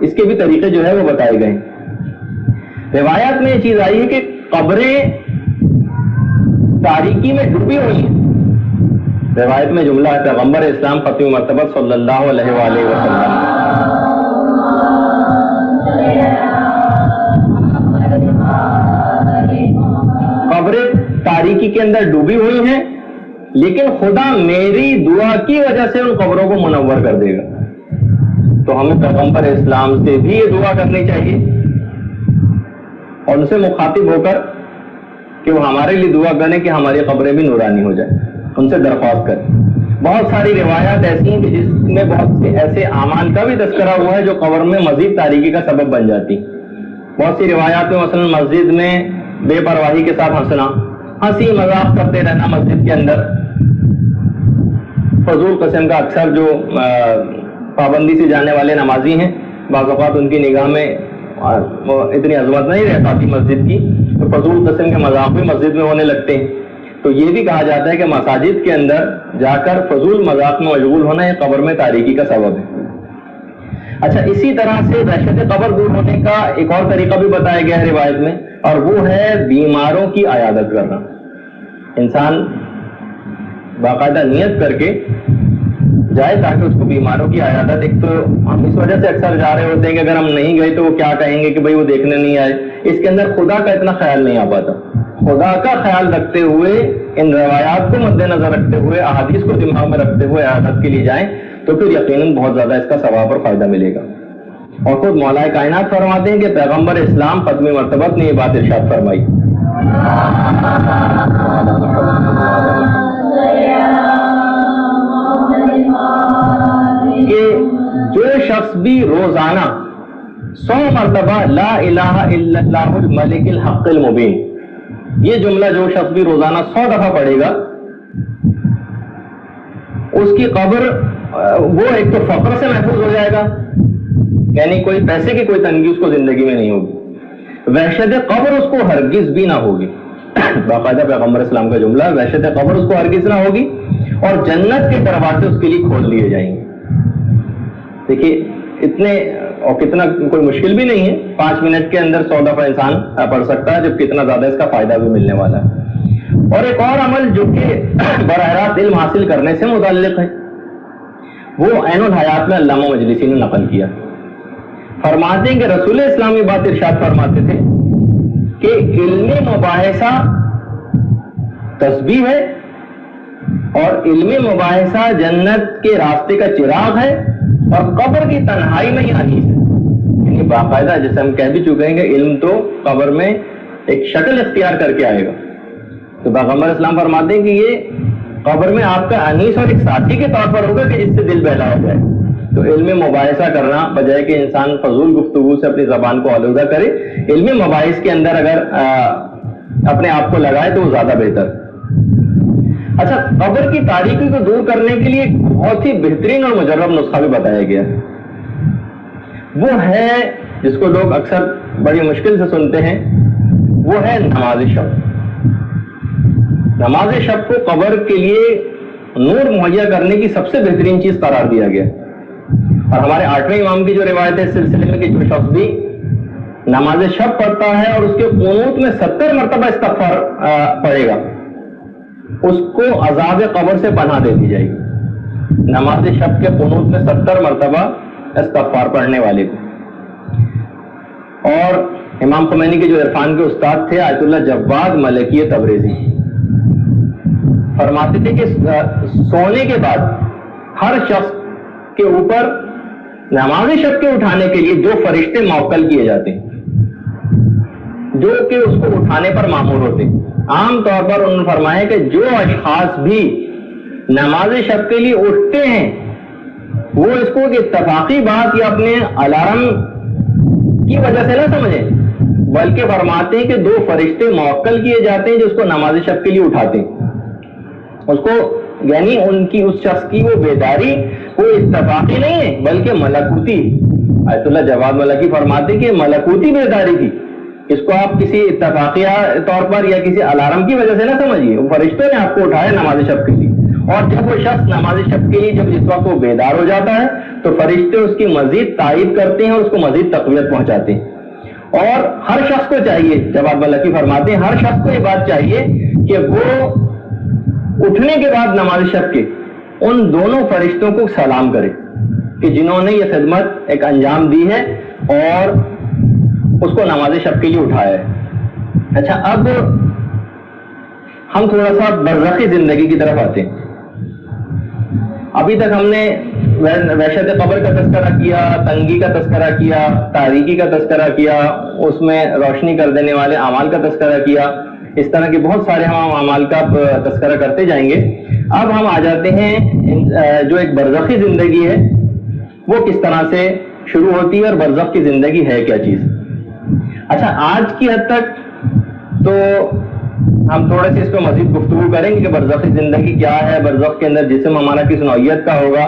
اس کے بھی طریقے جو ہے وہ بتائے گئے. روایات میں یہ چیز آئی ہے کہ قبریں تاریکی میں ڈوبی ہوئی ہیں. روایت میں جملہ ہے, پیغمبر اسلام ختم مرتبہ صلی اللہ علیہ وآلہ وسلم قبریں تاریکی کے اندر ڈوبی ہوئی ہیں, لیکن خدا میری دعا کی وجہ سے ان قبروں کو منور کر دے گا. تو ہمیں پیغمبر اسلام سے بھی یہ دعا کرنی چاہیے اور ان سے مخاطب ہو کر کہ وہ ہمارے لیے دعا کریں کہ ہماری قبریں بھی نورانی ہو جائیں، ان سے درخواست کریں۔ بہت ساری روایات ایسی ہیں کہ جس میں بہت سے ایسے اعمال کا بھی تذکرہ ہوا ہے جو قبر میں مزید تاریکی کا سبب بن جاتی۔ بہت سی روایات میں مثلا مسجد میں بے پرواہی کے ساتھ ہنسنا، ہنسی مذاق کرتے رہنا مسجد کے اندر، فضول قسم کا، اکثر جو پابندی سے جانے والے نمازی ہیں بعض اوقات ان کی نگاہ میں اتنی عظمت نہیں رہ پاتی مسجد کی، تو فضول قسم کے مذاق بھی مسجد میں ہونے لگتے ہیں۔ تو یہ بھی کہا جاتا ہے کہ مساجد کے اندر جا کر فضول مذاق میں مشغول ہونا یہ قبر میں تاریکی کا سبب ہے۔ اچھا، اسی طرح سے وحشت قبر دور ہونے کا ایک اور طریقہ بھی بتایا گیا ہے روایت میں، اور وہ ہے بیماروں کی عیادت کرنا۔ انسان باقاعدہ نیت کر کے جائے تاکہ اس کو بیماروں کی عیادت، ایک تو ہم اس وجہ سے اکثر جا رہے ہوتے ہیں کہ اگر ہم نہیں گئے تو وہ کیا کہیں گے کہ بھئی وہ دیکھنے نہیں آئے، اس کے اندر خدا کا اتنا خیال نہیں آ پاتا۔ خدا کا خیال رکھتے ہوئے، ان روایات کو مد نظر رکھتے ہوئے، احادیث کو دماغ میں رکھتے ہوئے عیادت کے لیے جائیں تو پھر یقیناً بہت زیادہ اس کا ثواب اور فائدہ ملے گا۔ اور خود مولا کائنات فرماتے ہیں کہ پیغمبر اسلام ختم مرتبت نے یہ بات ارشاد فرمائی کہ جو شخص بھی روزانہ 100 مرتبہ لا الہ الا اللہ الملک الحق المبین، یہ جملہ جو شخص بھی روزانہ 100 دفعہ پڑھے گا، اس کی قبر وہ ایک تو فقر سے محفوظ ہو جائے گا، یعنی کوئی پیسے کی کوئی تنگی اس کو زندگی میں نہیں ہوگی، وحشت قبر اس کو ہرگز بھی نہ ہوگی، باقاعدہ پیغمبر اسلام کا جملہ، وحشت قبر اس کو ہرگز نہ ہوگی، اور جنت کے دروازے اس کے لیے کھول لیے جائیں گے۔ دیکھیے اتنے، اور کتنا کوئی مشکل بھی نہیں ہے، 5 منٹ کے اندر 100 دفعہ انسان پڑھ سکتا ہے، جب کتنا زیادہ اس کا فائدہ بھی ملنے والا ہے۔ اور ایک اور عمل جو کہ براہ راست علم حاصل کرنے سے متعلق ہے، وہ عین الحیات میں علامہ مجلسی نے نقل کیا، فرماتے ہیں کہ رسول اسلام یہ بات ارشاد فرماتے تھے کہ علم مباحثہ تسبیح ہے، اور علم مباحثہ جنت کے راستے کا چراغ ہے، اور قبر کی تنہائی میں یہ انیس ہے۔ یعنی باقاعدہ جیسے ہم کہہ بھی چکے ہیں کہ علم تو قبر میں ایک شکل اختیار کر کے آئے گا، تو پیغمبر اسلام فرماتے ہیں کہ یہ قبر میں آپ کا انیس اور ایک ساتھی کے طور پر ہوگا کہ جس سے دل بہلا ہو جائے۔ تو علم مباحثہ کرنا بجائے کہ انسان فضول گفتگو سے اپنی زبان کو آلودہ کرے، علم مباحث کے اندر اگر اپنے آپ کو لگائے تو وہ زیادہ بہتر۔ اچھا، قبر کی تاریکی کو دور کرنے کے لیے بہت ہی بہترین اور مجرب نسخہ بھی بتایا گیا، وہ ہے جس کو لوگ اکثر بڑی مشکل سے سنتے ہیں، وہ ہے نماز شب۔ نماز شب کو قبر کے لیے نور مہیا کرنے کی سب سے بہترین چیز قرار دیا گیا، اور ہمارے 8ویں امام کی جو روایت ہے اس سلسلے میں کہ جو شخص بھی نماز شب پڑھتا ہے اور اس کے قنوت میں 70 مرتبہ استغفار پڑھے گا، اس کو عذاب قبر سے پناہ دے دی جائے گی۔ نماز شب کے قنوت میں 70 مرتبہ استغفار پڑھنے والے کو۔ اور امام خمینی کے جو عرفان کے استاد تھے آیت اللہ جواد ملکی تبریزی، فرماتے تھے کہ سونے کے بعد ہر شخص کے اوپر نماز شب کے اٹھانے کے لیے جو فرشتے موکل کیے جاتے ہیں، جو کہ اس کو اٹھانے پر مامور ہوتے ہیں، عام طور پر انہوں نے فرمایا کہ جو اشخاص بھی نماز شب کے لیے اٹھتے ہیں وہ اس کو ایک اتفاقی بات یا اپنے الارم کی وجہ سے نہ سمجھیں، بلکہ فرماتے ہیں کہ 2 فرشتے موکل کیے جاتے ہیں جو اس کو نماز شب کے لیے اٹھاتے ہیں، اس کو، یعنی ان کی اس شخص کی وہ بیداری کوئی اتفاقی نہیں ہے بلکہ ملکوتی۔ آیت اللہ جواد ملکی فرماتے ہیں کہ ملکوتی بیداری تھی، اس کو آپ کسی اتفاقیہ طور پر یا کسی الارم کی وجہ سے نہ سمجھیے، وہ فرشتوں نے آپ کو اٹھایا نماز شب کے لیے، اور جب وہ شخص نماز شب کے لیے جس وقت وہ بیدار ہو جاتا ہے تو فرشتے اس کی مزید تائید کرتے ہیں اور اس کو مزید تقویت پہنچاتے ہیں۔ اور ہر شخص کو چاہیے، جواد ملکی فرماتے ہیں، ہر شخص کو یہ بات چاہیے کہ وہ اٹھنے کے بعد نماز شب کے ان دونوں فرشتوں کو سلام کرے کہ جنہوں نے یہ خدمت ایک انجام دی ہے اور اس کو نماز شب کے لیے اٹھایا ہے۔ اچھا، اب ہم تھوڑا سا برزخی زندگی کی طرف آتے ہیں۔ ابھی تک ہم نے وحشت قبر کا تذکرہ کیا، تنگی کا تذکرہ کیا، تاریکی کا تذکرہ کیا، اس میں روشنی کر دینے والے اعمال کا تذکرہ کیا، اس طرح کے بہت سارے ہم اعمال کا تذکرہ کرتے جائیں گے۔ اب ہم آ جاتے ہیں جو ایک برزخی زندگی ہے وہ کس طرح سے شروع ہوتی ہے اور برزخ کی زندگی ہے کیا چیز۔ اچھا، آج کی حد تک تو ہم تھوڑے سے اس پہ مزید گفتگو کریں گے کہ برزخی زندگی کیا ہے، برزخ کے اندر جسم ہمارا کس نوعیت کا ہوگا۔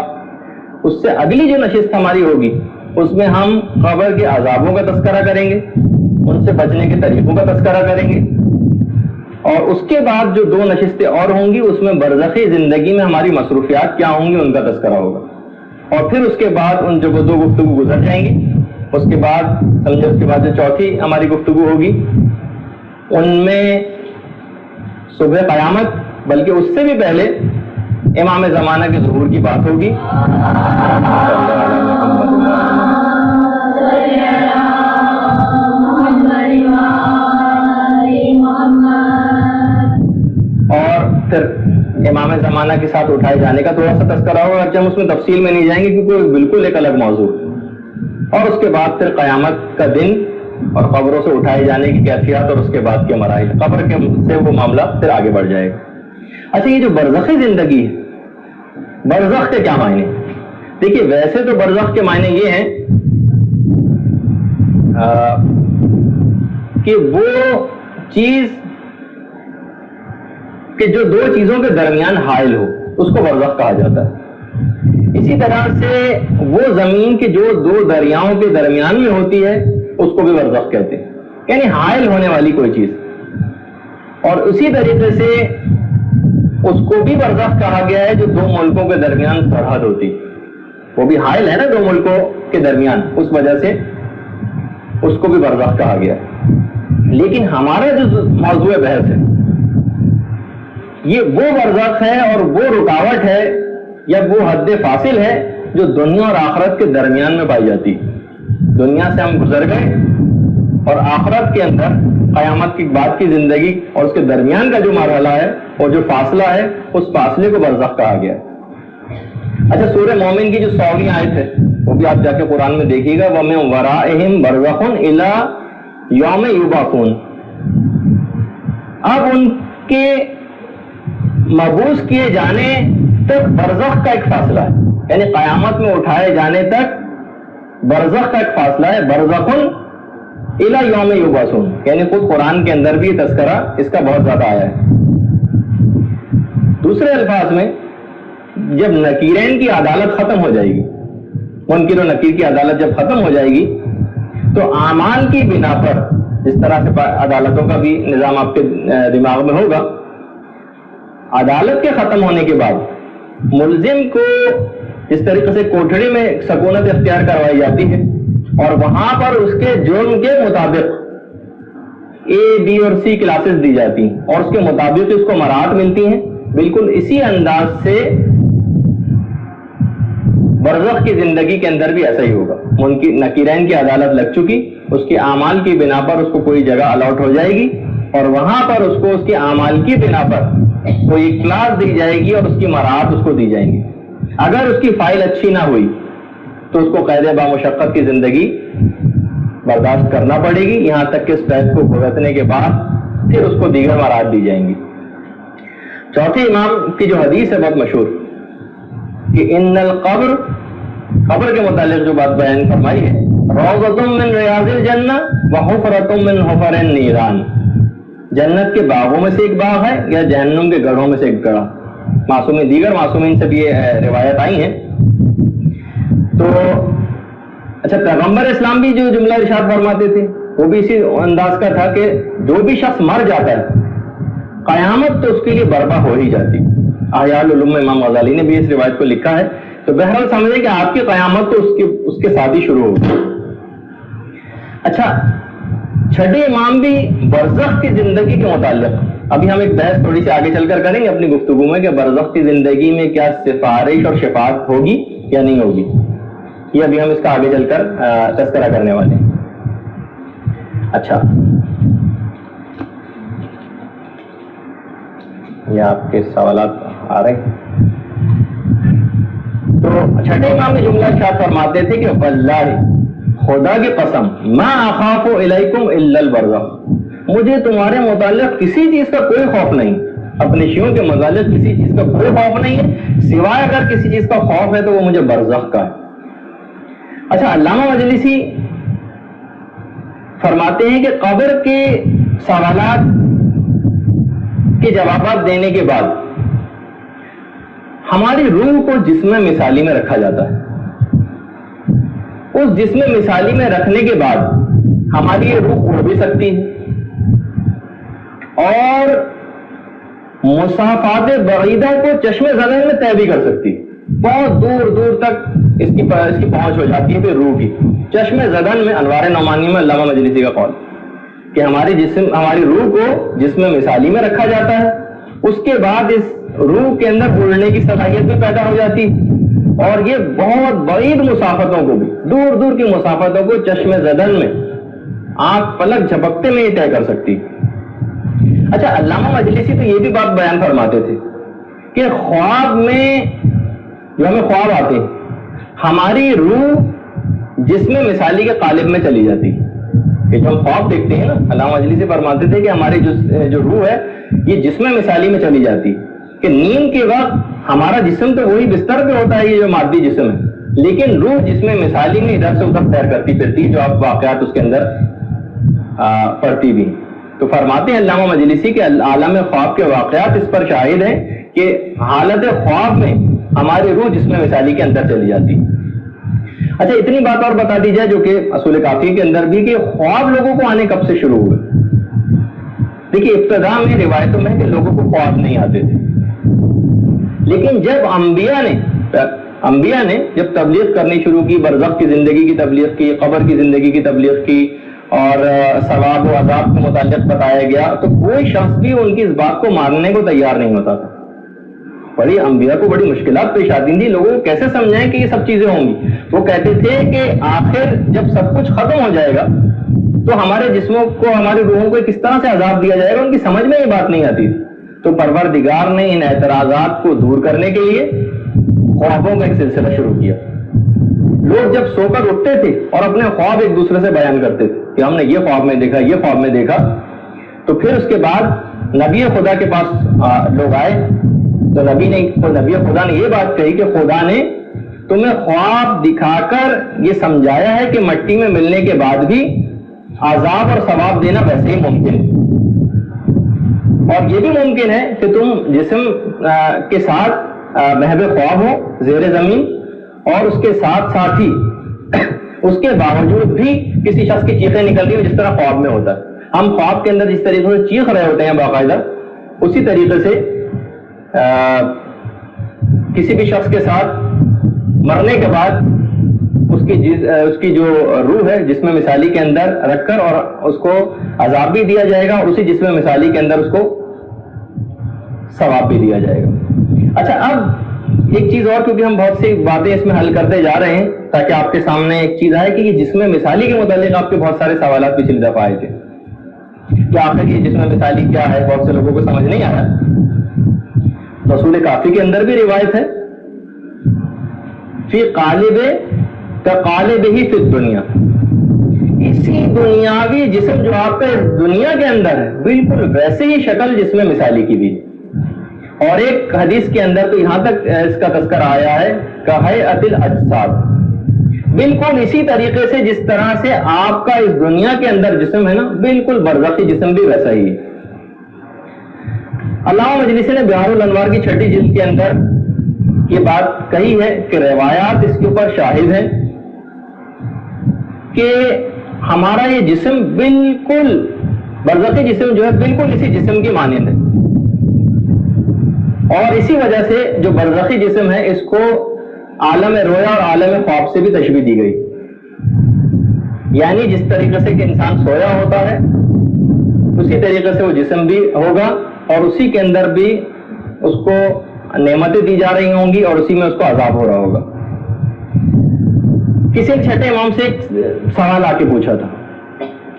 اس سے اگلی جو نشست ہماری ہوگی اس میں ہم قبر کے عذابوں کا تذکرہ کریں گے، ان سے بچنے کے طریقوں کا تذکرہ کریں گے، اور اس کے بعد جو 2 نشستیں اور ہوں گی اس میں برزخی زندگی میں ہماری مصروفیات کیا ہوں گی ان کا تذکرہ ہوگا، اور پھر اس کے بعد ان جو 2 گفتگو گزر جائیں گی، اس کے بعد سمجھے اس کے بعد جو چوتھی ہماری گفتگو ہوگی ان میں صبح قیامت، بلکہ اس سے بھی پہلے امام زمانہ کے ظہور کی بات ہوگی۔ اور پھر امام زمانہ کے ساتھ اٹھائے جانے کا تھوڑا سا تذکرہ ہوگا، اگرچہ ہم اس میں تفصیل میں نہیں جائیں گے کیونکہ بالکل ایک الگ موضوع، اور اس کے بعد پھر قیامت کا دن اور قبروں سے اٹھائے جانے کی کیفیات اور اس کے بعد کے مراحل، قبر کے سے وہ معاملہ پھر آگے بڑھ جائے گا۔ اچھا، یہ جو برزخی زندگی ہے، برزخ کے کیا معنی؟ دیکھیے، ویسے تو برزخ کے معنی یہ ہیں کہ وہ چیز کہ جو 2 چیزوں کے درمیان حائل ہو اس کو برزخ کہا جاتا ہے۔ اسی طرح سے وہ زمین کے جو 2 دریاؤں کے درمیان میں ہوتی ہے اس کو بھی برزخ کہتے ہیں، یعنی حائل ہونے والی کوئی چیز، اور اسی طریقے سے اس کو بھی برزخ کہا گیا ہے جو 2 ملکوں کے درمیان سرحد ہوتی، وہ بھی حائل ہے نا 2 ملکوں کے درمیان، اس وجہ سے اس کو بھی برزخ کہا گیا ہے۔ لیکن ہمارا جو موضوع بحث ہے یہ وہ برزخ ہے اور وہ رکاوٹ ہے یا وہ حد فاصل ہے جو دنیا اور آخرت کے درمیان میں پائی جاتی ہے۔ دنیا سے ہم گزر گئے اور آخرت کے اندر قیامت کی بعد کی زندگی اور اس کے درمیان کا جو مرحلہ ہے اور جو فاصلہ ہے اس فاصلے کو برزخ کہا گیا ہے۔ اچھا، سورہ مومن کی جو 100ویں آیت ہے وہ بھی آپ جا کے قرآن میں دیکھیے گا، وَمِن وَرَائِهِمْ بَرْزَخٌ إِلَىٰ يَوْمِ يُبْعَثُونَ۔ اب ان کے مبعوث کیے جانے تک برزخ کا ایک فاصلہ ہے، یعنی قیامت میں اٹھائے جانے تک برزخ کا ایک فاصلہ ہے، برزخٌ الی یوم یبعثون، یعنی خود قرآن کے اندر بھی یہ تذکرہ اس کا بہت زیادہ آیا ہے۔ دوسرے الفاظ میں جب نکیرین کی عدالت ختم ہو جائے گی، منکر و نکیر کی عدالت جب ختم ہو جائے گی تو اعمال کی بنا پر، جس طرح سے عدالتوں کا بھی نظام آپ کے دماغ میں ہوگا، عدالت کے ختم ہونے کے بعد ملزم کو اس طریقے سے کوٹھڑی میں سکونت اختیار کروائی جاتی ہے اور وہاں پر اس کے جرم کے مطابق اے بی اور سی کلاسز دی جاتی ہیں اور اس کے مطابق اس کو مراحت ملتی ہیں۔ بالکل اسی انداز سے برزخ کی زندگی کے اندر بھی ایسا ہی ہوگا۔ نکیرین کی عدالت لگ چکی، اس کے اعمال کی بنا پر اس کو کوئی جگہ الاٹ ہو جائے گی اور وہاں پر اس کو اس کے اعمال کی بنا پر کوئی کلاس دی جائے گی اور اس کی مراحت اس کو دی جائیں گی۔ اگر اس کی فائل اچھی نہ ہوئی تو اس کو قید بامشقت کی زندگی برداشت کرنا پڑے گی، یہاں تک کہ اس قید کو بھگتنے کے بعد پھر اس کو دیگر مراحت دی جائیں گی۔ چوتھے امام کی جو حدیث ہے بہت مشہور کہ ان القبر، قبر کے متعلق جو بات بیان فرمائی ہے، روضۃ من ریاض الجنہ وحفرۃ من حفر النیران، جنت کے باغوں میں سے ایک باغ ہے یا جہنم کے گڑھوں میں سے ایک گڑھا۔ معصومین، دیگر معصومین سے بھی یہ روایت آئی ہیں۔ تو اچھا، پیغمبر اسلام بھی جو جملہ ارشاد فرماتے تھے وہ بھی اسی انداز کا تھا کہ جو بھی شخص مر جاتا ہے قیامت تو اس کے لیے برپا ہو ہی جاتی۔ احیاء العلوم میں امام غزالی نے بھی اس روایت کو لکھا ہے۔ تو بہرحال سمجھیں کہ آپ کی قیامت تو اس کے ساتھ ہی شروع ہوگی۔ اچھا، چھٹے امام بھی برزخ کی زندگی کے متعلق، ابھی ہم ایک بحث تھوڑی سی آگے چل کر کریں گے اپنی گفتگو میں کہ برزخ کی زندگی میں کیا سفارش اور شفاعت ہوگی یا نہیں ہوگی، یہ ابھی ہم اس کا آگے چل کر تذکرہ کرنے والے ہیں۔ اچھا، یہ آپ کے سوالات آ رہے ہیں؟ تو چھٹے امام نے جملہ ارشاد فرماتے تھے کہ واللہ خدا کی قسم ما اخاف الیکم الا البرزخ، مجھے تمہارے متعلق کسی چیز کا کوئی خوف نہیں، اپنے شیعوں کے متعلق کسی چیز کا کوئی خوف نہیں ہے، سوائے اگر کسی چیز کا خوف ہے تو وہ مجھے برزخ کا ہے۔ اچھا، علامہ مجلسی فرماتے ہیں کہ قبر کے سوالات کے جوابات دینے کے بعد ہماری روح کو جسم مثالی میں رکھا جاتا ہے۔ اس جسم مثالی میں رکھنے کے بعد ہماری یہ روح اڑ بھی سکتی ہے اور مسافات بعیدہ کو چشم زدن میں طے بھی کر سکتی ہے، بہت دور دور تک اس کی پہنچ ہو جاتی ہے پھر روح کی چشم زدن میں۔ انوار نعمانی میں علامہ مجلسی کا قول کہ ہماری روح کو جسم مثالی میں رکھا جاتا ہے، اس کے بعد اس روح کے اندر اڑنے کی صلاحیت بھی پیدا ہو جاتی، اور یہ بہت بعید مسافتوں کو بھی، دور دور کی مسافتوں کو چشم زدن میں آنکھ پلک جھپکتے میں یہ طے کر سکتی۔ اچھا، علامہ مجلسی تو یہ بھی بات بیان فرماتے تھے کہ خواب میں جو ہمیں خواب آتے ہیں، ہماری روح جسم مثالی کے قالب میں چلی جاتی ہے۔ کہ جو ہم خواب دیکھتے ہیں نا، علامہ مجلسی فرماتے تھے کہ ہماری جو روح ہے یہ جسم مثالی میں چلی جاتی ہے، کہ نیند کے وقت ہمارا جسم تو وہی بستر پہ ہوتا ہے، یہ جو مادی جسم ہے، لیکن روح جسم مثالی میں ادھر سے ادھر سیر کرتی پھرتی، جو آپ واقعات اس کے اندر پڑھتی بھی۔ تو فرماتے ہیں علامہ مجلسی کہ عالم خواب کے واقعات اس پر شاہد ہیں کہ حالت خواب میں ہماری روح جسم مثالی کے اندر چلی جاتی۔ اچھا، اتنی بات اور بتا دی جائے جو کہ اصول کافی کے اندر بھی، کہ خواب لوگوں کو آنے کب سے شروع ہوئے۔ دیکھیے، ابتدا میں روایتوں میں کہ لوگوں کو خواب نہیں آتے تھے، لیکن جب انبیاء نے جب تبلیغ کرنی شروع کی، برزخ کی زندگی کی تبلیغ کی، قبر کی زندگی کی تبلیغ کی، اور ثواب و عذاب کے متعلق بتایا گیا، تو کوئی شخص بھی ان کی اس بات کو ماننے کو تیار نہیں ہوتا تھا۔ بڑی انبیاء کو بڑی مشکلات پیش آتی تھی، لوگوں کو کیسے سمجھائیں کہ یہ سب چیزیں ہوں گی۔ وہ کہتے تھے کہ آخر جب سب کچھ ختم ہو جائے گا تو ہمارے جسموں کو، ہماری روحوں کو کس طرح سے عذاب دیا جائے گا، ان کی سمجھ میں یہ بات نہیں آتی تھی۔ تو پروردگار نے ان اعتراضات کو دور کرنے کے لیے خوابوں کا ایک سلسلہ شروع کیا۔ لوگ جب سو کر اٹھتے تھے اور اپنے خواب ایک دوسرے سے بیان کرتے تھے کہ ہم نے یہ خواب میں دیکھا، یہ خواب میں دیکھا، تو پھر اس کے بعد نبی خدا کے پاس لوگ آئے تو نبی خدا نے یہ بات کہی کہ خدا نے تمہیں خواب دکھا کر یہ سمجھایا ہے کہ مٹی میں ملنے کے بعد بھی عذاب اور ثواب دینا ویسے ہی ممکن ہے، اور یہ بھی ممکن ہے کہ تم جسم کے ساتھ محو خواب ہو زیر زمین، اور اس کے ساتھ ساتھ ہی اس کے باوجود بھی کسی شخص کی چیخیں نکل رہی ہو جس طرح خواب میں ہوتا ہے۔ ہم خواب کے اندر جس طریقے سے چیخ رہے ہوتے ہیں باقاعدہ، اسی طریقے سے کسی بھی شخص کے ساتھ مرنے کے بعد اس کی جو روح ہے جسم مثالی کے اندر رکھ کر اور اس کو عذاب بھی دیا جائے گا، اور اسی جسم مثالی کے اندر اس کو ثواب بھی دیا جائے گا۔ اچھا، اب ایک چیز اور، کیونکہ ہم بہت سی باتیں اس میں حل کرتے جا رہے ہیں تاکہ آپ کے سامنے ایک چیز آئے کہ یہ جسم مثالی کے متعلق آپ کے بہت سارے سوالات پچھلی دفعہ آئے تھے کہ آخر یہ جسم مثالی کیا ہے، بہت سے لوگوں کو سمجھ نہیں آیا۔ رسول کافی کے اندر بھی روایت ہے، فی قالب کا قالب ہی فی الدنیا، اسی دنیاوی جسم جو آپ کے دنیا کے اندر ہے بالکل ویسے ہی شکل جسم مثالی کی بھی۔ اور ایک حدیث کے اندر تو یہاں تک اس کا تذکرہ آیا ہے کہ ہیئۃ الاجساد، بالکل اسی طریقے سے جس طرح سے آپ کا اس دنیا کے اندر جسم ہے نا، بالکل برزخی جسم بھی ویسا ہی ہے۔ علامہ مجلسی نے بہار الانوار کی 6 جلد کے اندر یہ بات کہی ہے کہ روایات اس کے اوپر شاہد ہیں کہ ہمارا یہ جسم بالکل برزخی جسم جو ہے بالکل اسی جسم کی مانند ہے، اور اسی وجہ سے جو برزخی جسم ہے اس کو عالم رویا اور عالم خواب سے بھی تشبیہ دی گئی، یعنی جس طریقے سے کہ انسان سویا ہوتا ہے اسی طریقے سے وہ جسم بھی ہوگا، اور اسی کے اندر بھی اس کو نعمتیں دی جا رہی ہوں گی اور اسی میں اس کو عذاب ہو رہا ہوگا۔ کسی ایک چھٹے امام سے ایک سوال آ کے پوچھا تھا،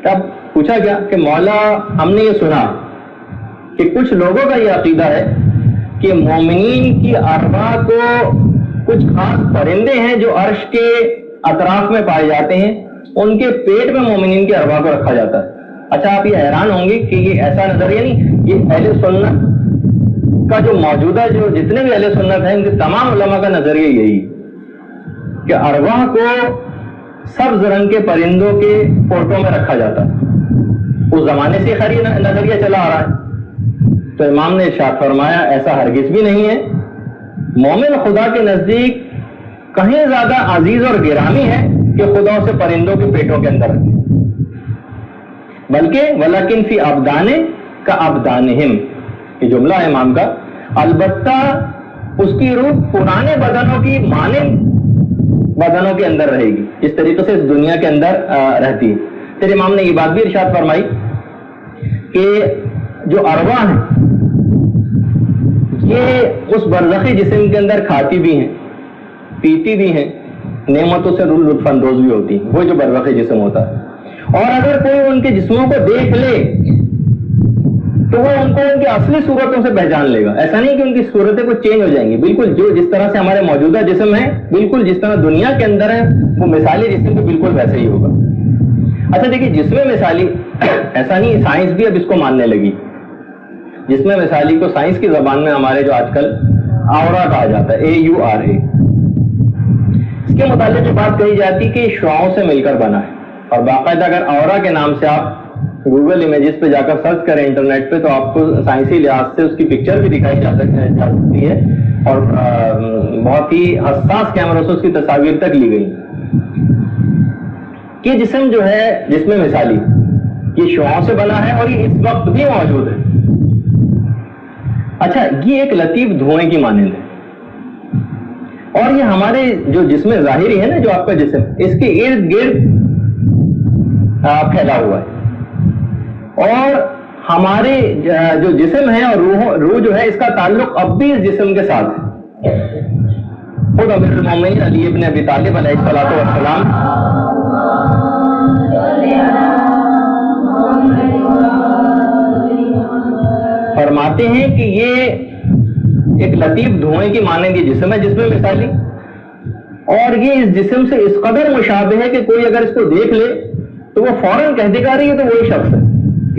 تب پوچھا گیا کہ مولا ہم نے یہ سنا کہ کچھ لوگوں کا یہ عقیدہ ہے کہ مومنین کی ارواح کو کچھ خاص پرندے ہیں جو عرش کے اطراف میں پائے جاتے ہیں، ان کے پیٹ میں مومنین کے ارواح کو رکھا جاتا ہے۔ اچھا آپ یہ حیران ہوں گے کہ یہ ایسا نظریہ نہیں، یہ اہل سنت کا جو موجودہ جو جتنے بھی اہل سنت ہیں ان کے تمام علماء کا نظریہ یہی کہ ارواح کو سبز رنگ کے پرندوں کے فوٹو میں رکھا جاتا ہے۔ اس زمانے سے خیر یہ نظریہ چلا آ رہا ہے، تو امام نے ارشاد فرمایا ایسا ہرگز بھی نہیں ہے۔ مومن خدا کے نزدیک کہیں زیادہ عزیز اور گرامی ہے کہ خدا اسے پرندوں کے پیٹوں کے اندر رکھے، بلکہ ولیکن فی ابدانے کا ابدانہم، یہ جملہ ہے امام کا، البتہ اس کی روح پرانے بدنوں کی مانند بدنوں کے اندر رہے گی، اس طریقے سے اس دنیا کے اندر رہتی ہے۔ پھر امام نے یہ بات بھی ارشاد فرمائی کہ جو ارواح ہیں یہ اس برزخی جسم کے اندر کھاتی بھی ہیں، پیتی بھی ہیں، نعمتوں سے لطف اندوز بھی ہوتی ہیں، وہ جو برزخی جسم ہوتا ہے۔ اور اگر کوئی ان کے جسموں کو دیکھ لے تو وہ ان کو ان کی اصلی صورتوں سے پہچان لے گا۔ ایسا نہیں کہ ان کی صورتیں کچھ چینج ہو جائیں گی، بالکل جو جس طرح سے ہمارے موجودہ جسم ہے، بالکل جس طرح دنیا کے اندر ہے، وہ مثالی جسم بھی بالکل ویسے ہی ہوگا۔ اچھا دیکھیے جسم مثالی ایسا نہیں، سائنس بھی اب اس کو ماننے لگی۔ جسم مثالی کو سائنس کی زبان میں ہمارے جو آج کل آورا کہا جاتا ہے، AURA، اس کے متعلق جو بات کہی جاتی کہ شعاعوں سے مل کر بنا ہے، اور باقاعدہ اگر آورا کے نام سے آپ گوگل امیجز پہ جا کر سرچ کریں انٹرنیٹ پہ تو آپ کو سائنسی لحاظ سے اس کی پکچر بھی دکھائی جا سکتی ہے، اور بہت ہی حساس کیمروں سے اس کی تصاویر تک لی گئی کہ جسم جو ہے جسم مثالی یہ شعاعوں سے بنا ہے اور یہ اس وقت بھی موجود ہے۔ اچھا یہ ایک لطیف دھوئیں کی مانند ہے، اور یہ ہمارے جو جسم ظاہری ہے نا، جو آپ کا جسم، اس کے ارد گرد پھیلا ہوا ہے، اور ہمارے جو جسم ہے اور روح جو ہے اس کا تعلق اب بھی اس جسم کے ساتھ ہے۔ خود امیر المومنین علی ابن ابی طالب علیہ الصلوۃ والسلام فرماتے ہیں کہ یہ ایک لطیف دھوئیں کی مانند یہ جسم ہے، جسم مثالی، اور یہ اس جسم سے اس قدر مشابہ ہے کہ کوئی اگر اس کو دیکھ لے تو وہ فوراً کہہ دے گا یہ تو وہی شخص ہے،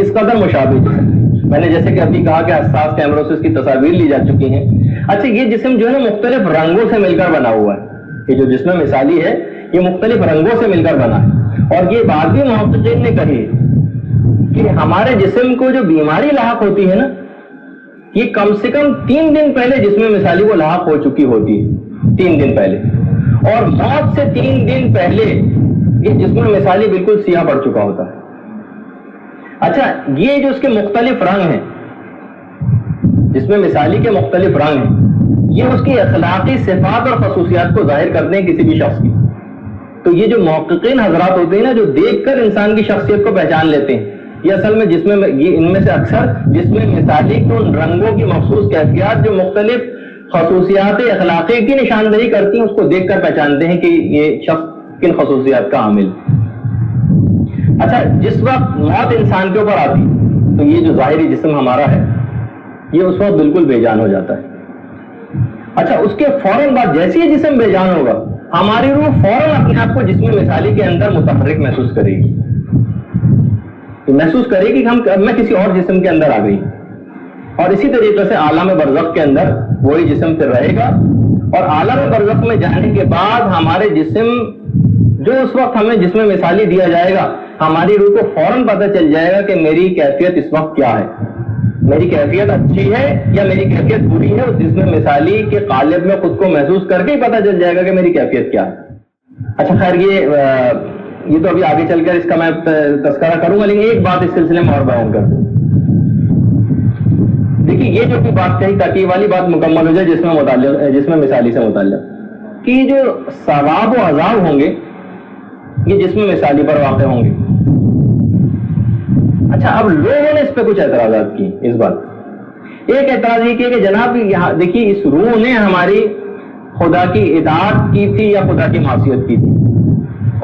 اس قدر مشابہ جسم۔ میں نے جیسے کہ ابھی کہا کہ حساس کیمروں سے اس کی تصاویر لی جا چکی ہیں۔ اچھا یہ جسم جو ہے نا مختلف رنگوں سے مل کر بنا ہوا ہے، یہ جو جسم مثالی ہے یہ مختلف رنگوں سے مل کر بنا ہے، اور یہ بات بھی محققین نے کہی کہ ہمارے جسم کو جو بیماری لاحق ہوتی ہے نا، یہ کم سے کم 3 دن پہلے جسم مثالی کو لاحق ہو چکی ہوتی ہے، 3 دن پہلے، اور موت سے 3 دن پہلے یہ جسم مثالی بالکل سیاہ پڑ چکا ہوتا ہے۔ اچھا یہ جو اس کے مختلف رنگ ہیں، جسم مثالی کے مختلف رنگ ہیں، یہ اس کی اخلاقی صفات اور خصوصیات کو ظاہر کرتے ہیں کسی بھی شخص کی۔ تو یہ جو محققین حضرات ہوتے ہیں نا، جو دیکھ کر انسان کی شخصیت کو پہچان لیتے ہیں، یہ اصل میں یہ ان میں سے اکثر جسم مثالی کے ان رنگوں کی مخصوص کیفیات جو مختلف خصوصیات اخلاقی کی نشاندہی کرتی ہیں، اس کو دیکھ کر پہچانتے ہیں کہ یہ شخص کن خصوصیات کا حامل۔ اچھا جس وقت موت انسان کے اوپر آتی تو یہ جو ظاہری جسم ہمارا ہے یہ اس وقت بالکل بے جان ہو جاتا ہے۔ اچھا اس کے فوراً بعد جیسے یہ جسم بے جان ہوگا، ہماری روح فوراً اپنے آپ کو جسم مثالی کے اندر متحرک محسوس کرے گی، محسوس کرے گی کہ میں کسی اور جسم کے اندر آ گئی، اور اسی طریقے سے عالم برزخ کے اندر وہی جسم پھر رہے گا، اور عالم برزخ میں جانے کے بعد ہمارے جسم جو اس وقت ہمیں جسم مثالی دیا جائے گا، ہماری روح کو فوراً پتہ چل جائے گا کہ میری کیفیت اس وقت کیا ہے، میری کیفیت اچھی ہے یا میری کیفیت بری ہے۔ اس جسم مثالی کے قالب میں خود کو محسوس کر کے ہی پتہ چل جائے گا کہ میری کیفیت کیا ہے۔ اچھا خیر یہ تو ابھی آگے چل کر اس کا میں تذکرہ کروں گا، لیکن ایک بات اس سلسلے میں اور بیان کر دوں۔ دیکھیے یہ جو بات کہی تاکہ یہ والی بات مکمل ہو جائے جسم مثالی سے متعلق، کہ جو ثواب و عذاب ہوں گے یہ جسم مثالی پر واقع ہوں گے۔ اچھا اب لوگوں نے اس پہ کچھ اعتراضات کی۔ اس بات ایک اعتراض یہ کیا کہ جناب یہاں دیکھیے اس روح نے ہماری خدا کی اطاعت کی تھی یا خدا کی معصیت کی تھی،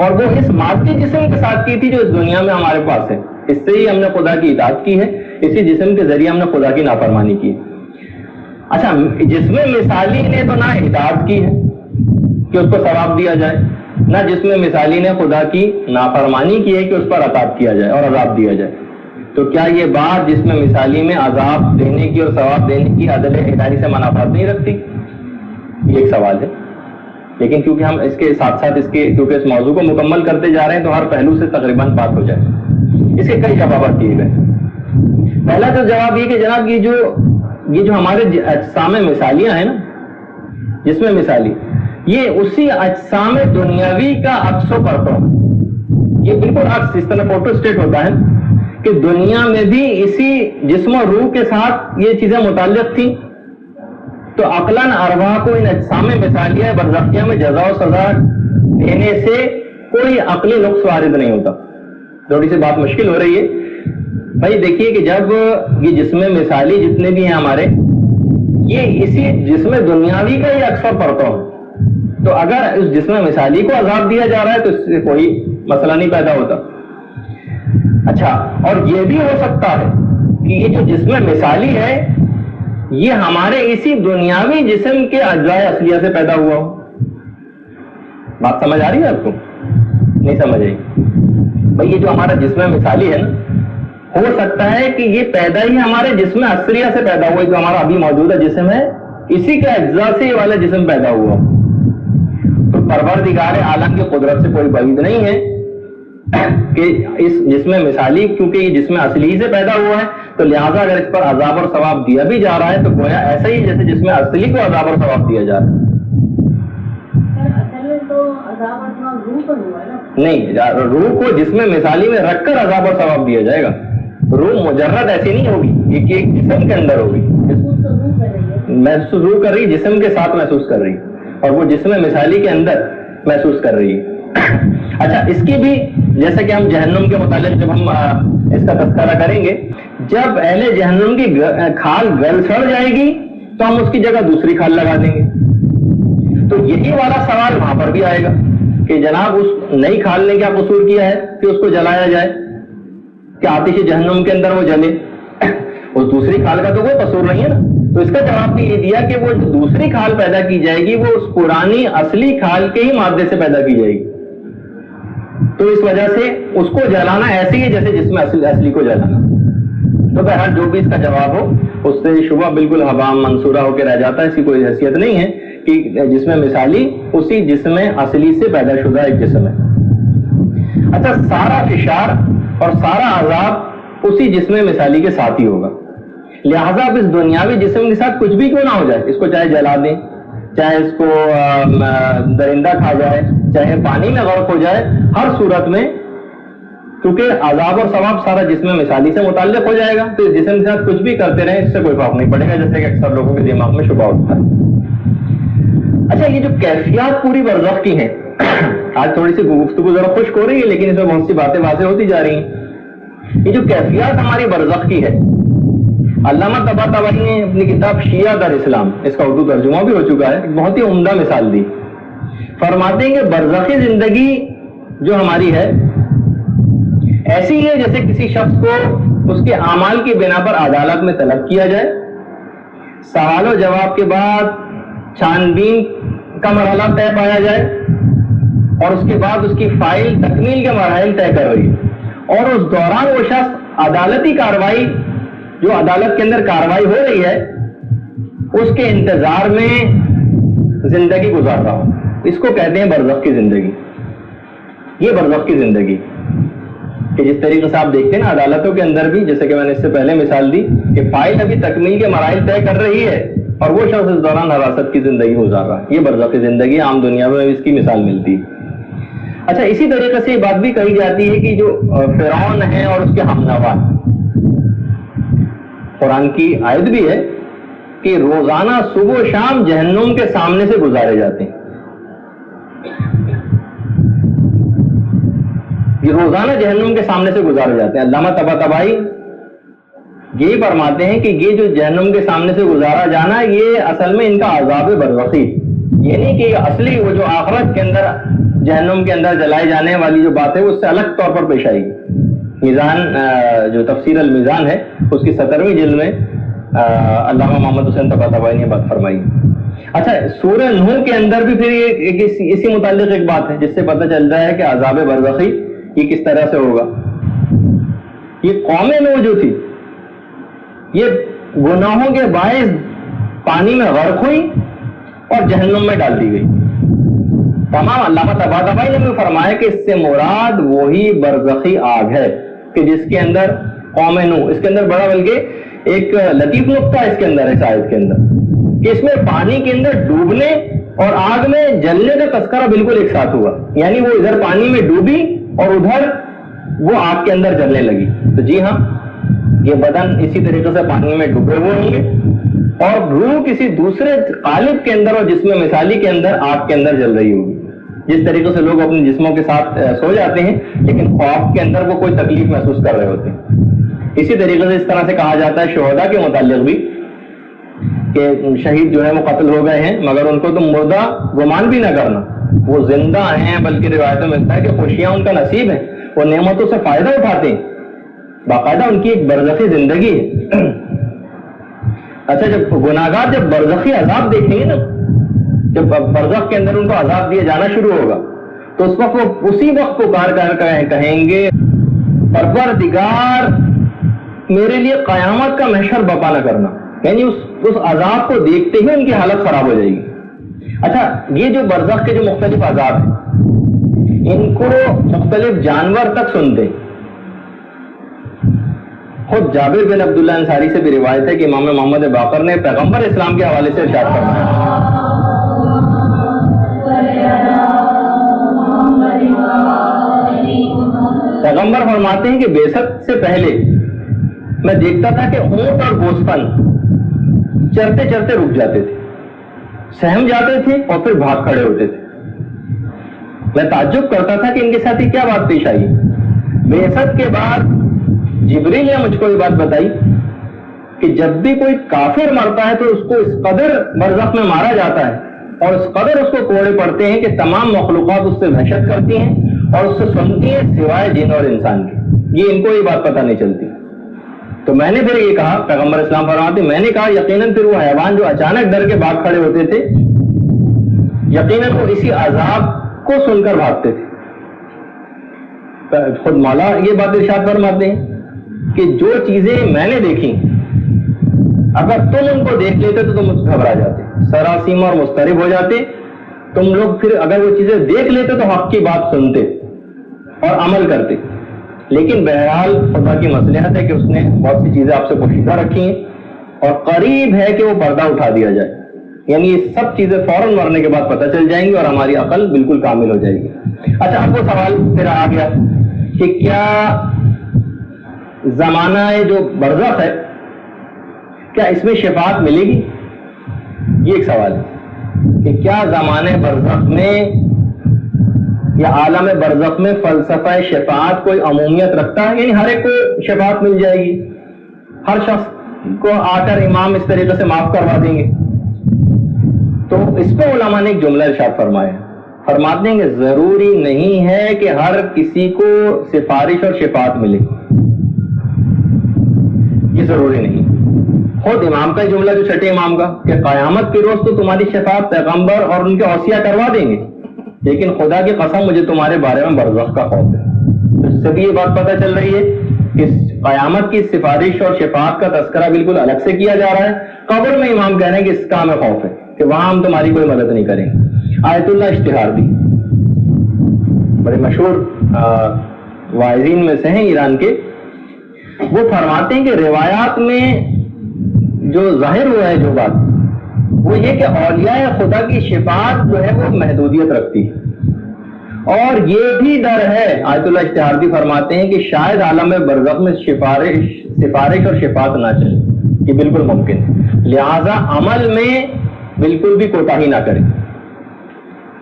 اور وہ اس مادی جسم کے ساتھ کی تھی جو اس دنیا میں ہمارے پاس ہے، اس سے ہی ہم نے خدا کی اطاعت کی ہے، اسی جسم کے ذریعے ہم نے خدا کی نافرمانی کی ہے۔ اچھا جسم مثالی نے تو نہ اطاعت کی ہے کہ اس کو ثواب دیا جائے، نہ جسم مثالی نے خدا کی نافرمانی کی ہے کہ اس پر عطاب کیا جائے اور عذاب دیا جائے۔ تو کیا یہ بات جسم مثالی میں عذاب دینے کی اور ثواب دینے کی عدل الہی سے منافات نہیں رکھتی؟ یہ ایک سوال ہے، لیکن کیونکہ ہم اس کے ساتھ ساتھ کیونکہ اس موضوع کو مکمل کرتے جا رہے ہیں تو ہر پہلو سے تقریباً بات ہو جائے۔ اس کے کئی جوابات دیے گئے۔ پہلا تو جواب یہ کہ جناب یہ جو ہمارے اجسام مثالیاں ہیں نا، جسم مثالی، یہ اسی اجسام دنیاوی کا عکس و پرتو ہے۔ یہ بالکل عکس، اس طرح فوٹو اسٹیٹ ہوتا ہے کہ دنیا میں بھی اسی جسم و روح کے ساتھ یہ چیزیں متعلق تھیں، تو عقلاً ارواح کو ان اجسام مثالیہ برزخیہ میں جزا و سزا دینے سے کوئی عقلی نقص وارد نہیں ہوتا۔ تھوڑی سی بات مشکل ہو رہی ہے بھائی، دیکھیے کہ جب یہ جسم مثالی جتنے بھی ہیں ہمارے، یہ اسی جسم دنیاوی کا ہی عکس و پرتو ہے، تو اگر اس جسم مثالی کو عذاب دیا جا رہا ہے تو اس سے کوئی مسئلہ نہیں پیدا ہوتا۔ اچھا، اور یہ بھی ہو سکتا ہے کہ یہ جو جسم مثالی ہے یہ ہمارے اسی دنیاوی جسم کے اجزاء اصلیہ سے پیدا ہوا ہو۔ بات سمجھ آ رہی ہے آپ کو؟ نہیں سمجھ آئی بھائی؟ یہ جو ہمارا جسم مثالی ہے نا، ہو سکتا ہے کہ یہ پیدا ہی ہمارے جسم اصلیہ سے پیدا ہوا ہے، جو ہمارا ابھی موجودہ جسم ہے اسی کے اجزاء سے یہ والا جسم پیدا ہوا۔ تو پروردگار عالم کی قدرت سے کوئی بعید نہیں ہے کہ اس جسم مثالی، کیونکہ یہ جسم اصلی سے پیدا ہوا ہے تو لہٰذا اگر اس پر عذاب اور ثواب دیا بھی جا رہا ہے تو گویا ایسا ہی جیسے جسم اصلی کو عذاب اور ثواب دیا جا رہا ہے۔ نہیں، روح کو جسم مثالی میں رکھ کر عذاب اور ثواب دیا جائے گا۔ روح مجرد ایسی نہیں ہوگی، ایک جسم کے اندر ہوگی، محسوس روح کر رہی، جسم کے ساتھ محسوس کر رہی، اور وہ جسم مثالی کے اندر محسوس کر رہی ہے۔ اچھا، اس کی بھی جیسا کہ ہم جہنم کے متعلق جب ہم اس کا تذکرہ کریں گے، جب اہل جہنم کی کھال گل سڑ جائے گی تو ہم اس کی جگہ دوسری کھال لگا دیں گے۔ تو یہی والا سوال وہاں پر بھی آئے گا کہ جناب اس نئی کھال نے کیا قصور کیا ہے کہ اس کو جلایا جائے، کہ آتش جہنم کے اندر وہ جلے، اس دوسری کھال کا تو کوئی قصور نہیں ہے نا۔ تو اس کا جواب بھی یہ دیا کہ وہ دوسری کھال پیدا کی جائے گی وہ اس پرانی اصلی کھال کے ہی مادے سے پیدا کی جائے گی، تو اس وجہ سے اس کو جلانا ایسے ہی جیسے جسم اصلی کو جلانا۔ تو بہرحال جو بھی اس کا جواب ہو، اس سے شبہ بالکل ہوا منصورہ ہو کے رہ جاتا ہے، اس کی کوئی حیثیت نہیں ہے کہ جسم مثالی اسی جسم اصلی سے پیدا شدہ ایک جسم ہے۔ اچھا، سارا فشار اور سارا عذاب اسی جسم مثالی کے ساتھ ہی ہوگا، لہذا اب اس دنیاوی جسم کے ساتھ کچھ بھی کیوں نہ ہو جائے، اس کو چاہے جلا دیں، چاہے اس کو درندہ کھا جائے، چاہے پانی میں غرق ہو جائے، ہر صورت میں کیونکہ عذاب اور ثواب سارا جسم مثالی سے متعلق ہو جائے گا، تو اس جسم کے ساتھ کچھ بھی کرتے رہیں اس سے کوئی فرق نہیں پڑے گا، جیسے کہ اکثر لوگوں کے دماغ میں شبہ ہوتا ہے۔ اچھا، یہ جو کیفیات پوری برزخ کی ہیں، آج تھوڑی سی گفتگو ذرا خشک ہو رہی ہے لیکن اس میں بہت سی باتیں واضح ہوتی جا رہی ہیں۔ یہ جو کیفیات ہماری برزخ کی ہے، علامہ طباطبائی نے اپنی کتاب شیعہ در اسلام، اس کا اردو ترجمہ بھی ہو چکا ہے، ایک بہت ہی عمدہ مثال دی۔ فرماتے ہیں کہ برزخی زندگی جو ہماری ہے ایسی ہے جیسے کسی شخص کو اس کے اعمال کی بنا پر عدالت میں طلب کیا جائے، سوال و جواب کے بعد چھان بین کا مرحلہ طے پایا جائے، اور اس کے بعد اس کی فائل تکمیل کے مراحل طے کر رہی ہے، اور اس دوران وہ شخص عدالتی کارروائی جو عدالت کے اندر کارروائی ہو رہی ہے اس کے انتظار میں زندگی گزار رہا ہوں، اس کو کہتے ہیں برزخ کی زندگی۔ یہ برزخ کی زندگی کہ جس طریقے سے آپ دیکھتے ہیں نا عدالتوں کے اندر بھی، جیسے کہ میں نے اس سے پہلے مثال دی کہ فائل ابھی تکمیل کے مراحل طے کر رہی ہے اور وہ شخص اس دوران حراست کی زندگی گزار رہا ہے، یہ برزخ کی زندگی عام دنیا میں اس کی مثال ملتی ہے۔ اچھا، اسی طریقے سے یہ بات بھی کہی جاتی ہے کہ جو فرعون ہے اور اس کے ہمنوا، قرآن کی آیت بھی ہے کہ روزانہ صبح و شام جہنم کے سامنے سے گزارے جاتے ہیں، یہ روزانہ جہنم کے سامنے سے گزارے جاتے ہیں۔ علامہ طباطبائی یہی فرماتے ہیں کہ یہ جو جہنم کے سامنے سے گزارا جانا یہ اصل میں ان کا عذاب برزخی، یہ نہیں کہ اصلی وہ جو آخرت کے اندر جہنم کے اندر جلائے جانے والی جو بات ہے وہ اس سے الگ طور پر پیش آئی۔ میزان جو تفسیر المیزان ہے اس کی 17ویں جلد میں علامہ محمد حسین طباطبائی نے بات فرمائی۔ اچھا سورہ نوح کے اندر بھی پھر یہ اسی متعلق ایک بات ہے جس سے پتہ چلتا ہے کہ عذاب برزخی یہ کس طرح سے ہوگا. یہ قوم نوح جو تھی یہ گناہوں کے باعث پانی میں غرق ہوئی اور جہنم میں ڈال دی گئی. تمام علامہ طباطبائی نے بھی فرمایا کہ اس سے مراد وہی برزخی آگ ہے کہ جس کے اندر قوم نوح, اس کے اندر بڑا بلکہ ایک لطیف نقطہ اس کے اندر ہے اس آیت کے اندر کہ اس میں پانی کے اندر ڈوبنے اور آگ میں جلنے کا تذکرہ بالکل ایک ساتھ ہوا. یعنی وہ ادھر پانی میں ڈوبی اور ادھر وہ آگ کے اندر جلنے لگی. تو جی ہاں, یہ بدن اسی طریقے سے پانی میں ڈوبے ہوئے ہوں گے اور روح کسی دوسرے قالب کے اندر اور جسم مثالی کے اندر آگ کے اندر جل رہی ہوگی. جس طریقے سے لوگ اپنے جسموں کے ساتھ سو جاتے ہیں لیکن خواب کے اندر وہ کوئی تکلیف محسوس کر رہے ہوتے ہیں, اسی طریقے سے اس طرح سے کہا جاتا ہے شہداء کے متعلق بھی کہ شہید جو ہے وہ قتل ہو گئے ہیں مگر ان کو تم مردہ گمان بھی نہ کرنا, وہ زندہ ہیں, بلکہ روایتوں میں ملتا ہے کہ خوشیاں ان کا نصیب ہے, وہ نعمتوں سے فائدہ اٹھاتے ہیں, باقاعدہ ان کی ایک برزخی زندگی ہے. اچھا جب گناہگار جب برزخی عذاب دیکھیں گے نا, جب برزخ کے اندر ان کو عذاب دیا جانا شروع ہوگا تو اس وقت وہ اسی وقت پکار کر کہیں گے پروردگار میرے لیے قیامت کا محشر برپا نہ کرنا. یعنی اس عذاب کو دیکھتے ہی ان کی حالت خراب ہو جائے گی. اچھا یہ جو برزخ کے جو مختلف عذاب ہیں ان کو مختلف جانور تک سنتے. خود جابر بن عبداللہ انصاری سے بھی روایت ہے کہ امام محمد باقر نے پیغمبر اسلام کے حوالے سے ارشاد فرمایا, پیغمبر فرماتے ہیں کہ بعثت سے پہلے میں دیکھتا تھا کہ اونٹ اور گوسفند چرتے چرتے رک جاتے تھے, سہم جاتے تھے اور پھر بھاگ کھڑے ہوتے تھے. میں تعجب کرتا تھا کہ ان کے ساتھ یہ کیا بات پیش آئی. بعثت کے بعد جبریل نے مجھ کو یہ بات بتائی کہ جب بھی کوئی کافر مرتا ہے تو اس کو اس قدر برزخ میں مارا جاتا ہے اور اس قدر اس کو کوڑے پڑتے ہیں کہ تمام مخلوقات اس سے وحشت کرتی ہیں اور اس سے سنتی ہیں سوائے جن اور انسان کے. یہ ان کو یہ بات پتہ نہیں چلتی. تو میں نے پھر یہ کہا, پیغمبر اسلام فرماتے میں نے کہا یقیناً پھر وہ حیوان جو اچانک ڈر کے بھاگ کھڑے ہوتے تھے یقیناً وہ اسی عذاب کو سن کر بھاگتے تھے. خود مولا یہ بات ارشاد فرماتے ہیں کہ جو چیزیں میں نے دیکھی اگر تم ان کو دیکھ لیتے تو تم گھبرا جاتے, سراسیمہ اور مضطرب ہو جاتے. تم لوگ پھر اگر وہ چیزیں دیکھ لیتے تو حق کی بات سنتے اور عمل کرتے. لیکن بہرحال خدا کی مصلحت ہے کہ اس نے بہت سی چیزیں آپ سے پوشیدہ رکھی ہیں اور قریب ہے کہ وہ پردہ اٹھا دیا جائے. یعنی یہ سب چیزیں فوراً مرنے کے بعد پتہ چل جائیں گی اور ہماری عقل بالکل کامل ہو جائے گی. اچھا آپ کو سوال پھر آ گیا کہ کیا زمانہ جو برزخ ہے کیا اس میں شفاعت ملے گی؟ یہ ایک سوال ہے کہ کیا زمانے برزخ میں یا عالم برزخ میں فلسفہ شفاعت کوئی عمومیت رکھتا ہے؟ یعنی ہر ایک کو شفاعت مل جائے گی, ہر شخص کو آ کر امام اس طریقے سے معاف کروا دیں گے؟ تو اس پہ علماء نے ایک جملہ ارشاد فرمایا, فرماتے ہیں کہ ضروری نہیں ہے کہ ہر کسی کو سفارش اور شفاعت ملے, یہ ضروری نہیں. خود امام کا جملہ جو چھٹے امام کا کہ قیامت کے روز تو تمہاری شفاعت پیغمبر اور ان کے اوصیاء کروا دیں گے, لیکن خدا کی قسم مجھے تمہارے بارے میں برزخ کا خوف ہے. اس سے بھی یہ بات پتہ چل رہی ہے کہ قیامت کی سفارش اور شفاعت کا تذکرہ بالکل الگ سے کیا جا رہا ہے. قبر میں امام کہہ رہے ہیں کہ اس کا ہمیں خوف ہے کہ وہاں ہم تمہاری کوئی مدد نہیں کریں گے. آیت اللہ اشتہاردی بڑے مشہور واعظین میں سے ہیں ایران کے, وہ فرماتے ہیں کہ روایات میں جو ظاہر ہوا ہے جو بات وہ یہ کہ اولیاء خدا کی شفاعت جو ہے وہ محدودیت رکھتی ہے, اور یہ بھی ڈر ہے, آیت اللہ اشتہاردی فرماتے ہیں کہ شاید عالم برزخ میں سفارش اور شفاعت نہ چلے, یہ بالکل ممکن ہے. لہذا عمل میں بالکل بھی کوتاہی نہ کریں.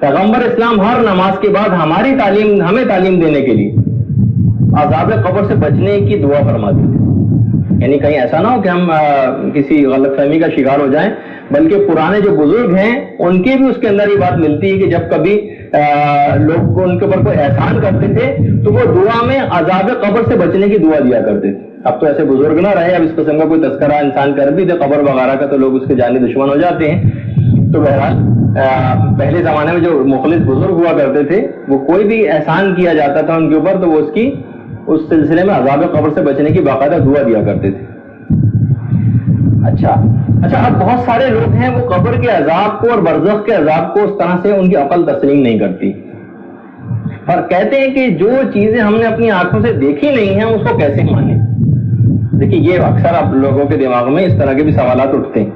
پیغمبر اسلام ہر نماز کے بعد ہمیں تعلیم دینے کے لیے عذاب قبر سے بچنے کی دعا فرماتے تھے. یعنی کہیں ایسا نہ ہو کہ ہم کسی غلط فہمی کا شکار ہو جائیں, بلکہ پرانے جو بزرگ ہیں ان کے بھی اس کے اندر یہ بات ملتی ہے کہ جب کبھی لوگ ان کے اوپر کوئی احسان کرتے تھے تو وہ دعا میں عذاب قبر سے بچنے کی دعا دیا کرتے تھے. اب تو ایسے بزرگ نہ رہے, اب اس قسم کا کوئی تذکرہ انسان کر بھی دے قبر وغیرہ کا تو لوگ اس کے جانی دشمن ہو جاتے ہیں. تو بہرحال پہلے زمانے میں جو مخلص بزرگ ہوا کرتے تھے وہ کوئی بھی احسان کیا جاتا تھا ان کے اوپر تو وہ اس سلسلے میں عذاب قبر سے بچنے کی باقاعدہ دعا دیا کرتے تھے. اچھا اب بہت سارے لوگ ہیں وہ قبر کے عذاب کو اور برزخ کے عذاب کو اس طرح سے ان کی عقل تسلیم نہیں کرتی اور کہتے ہیں کہ جو چیزیں ہم نے اپنی آنکھوں سے دیکھی نہیں ہیں اس کو کیسے مانیں. دیکھیے یہ اکثر آپ لوگوں کے دماغ میں اس طرح کے بھی سوالات اٹھتے ہیں.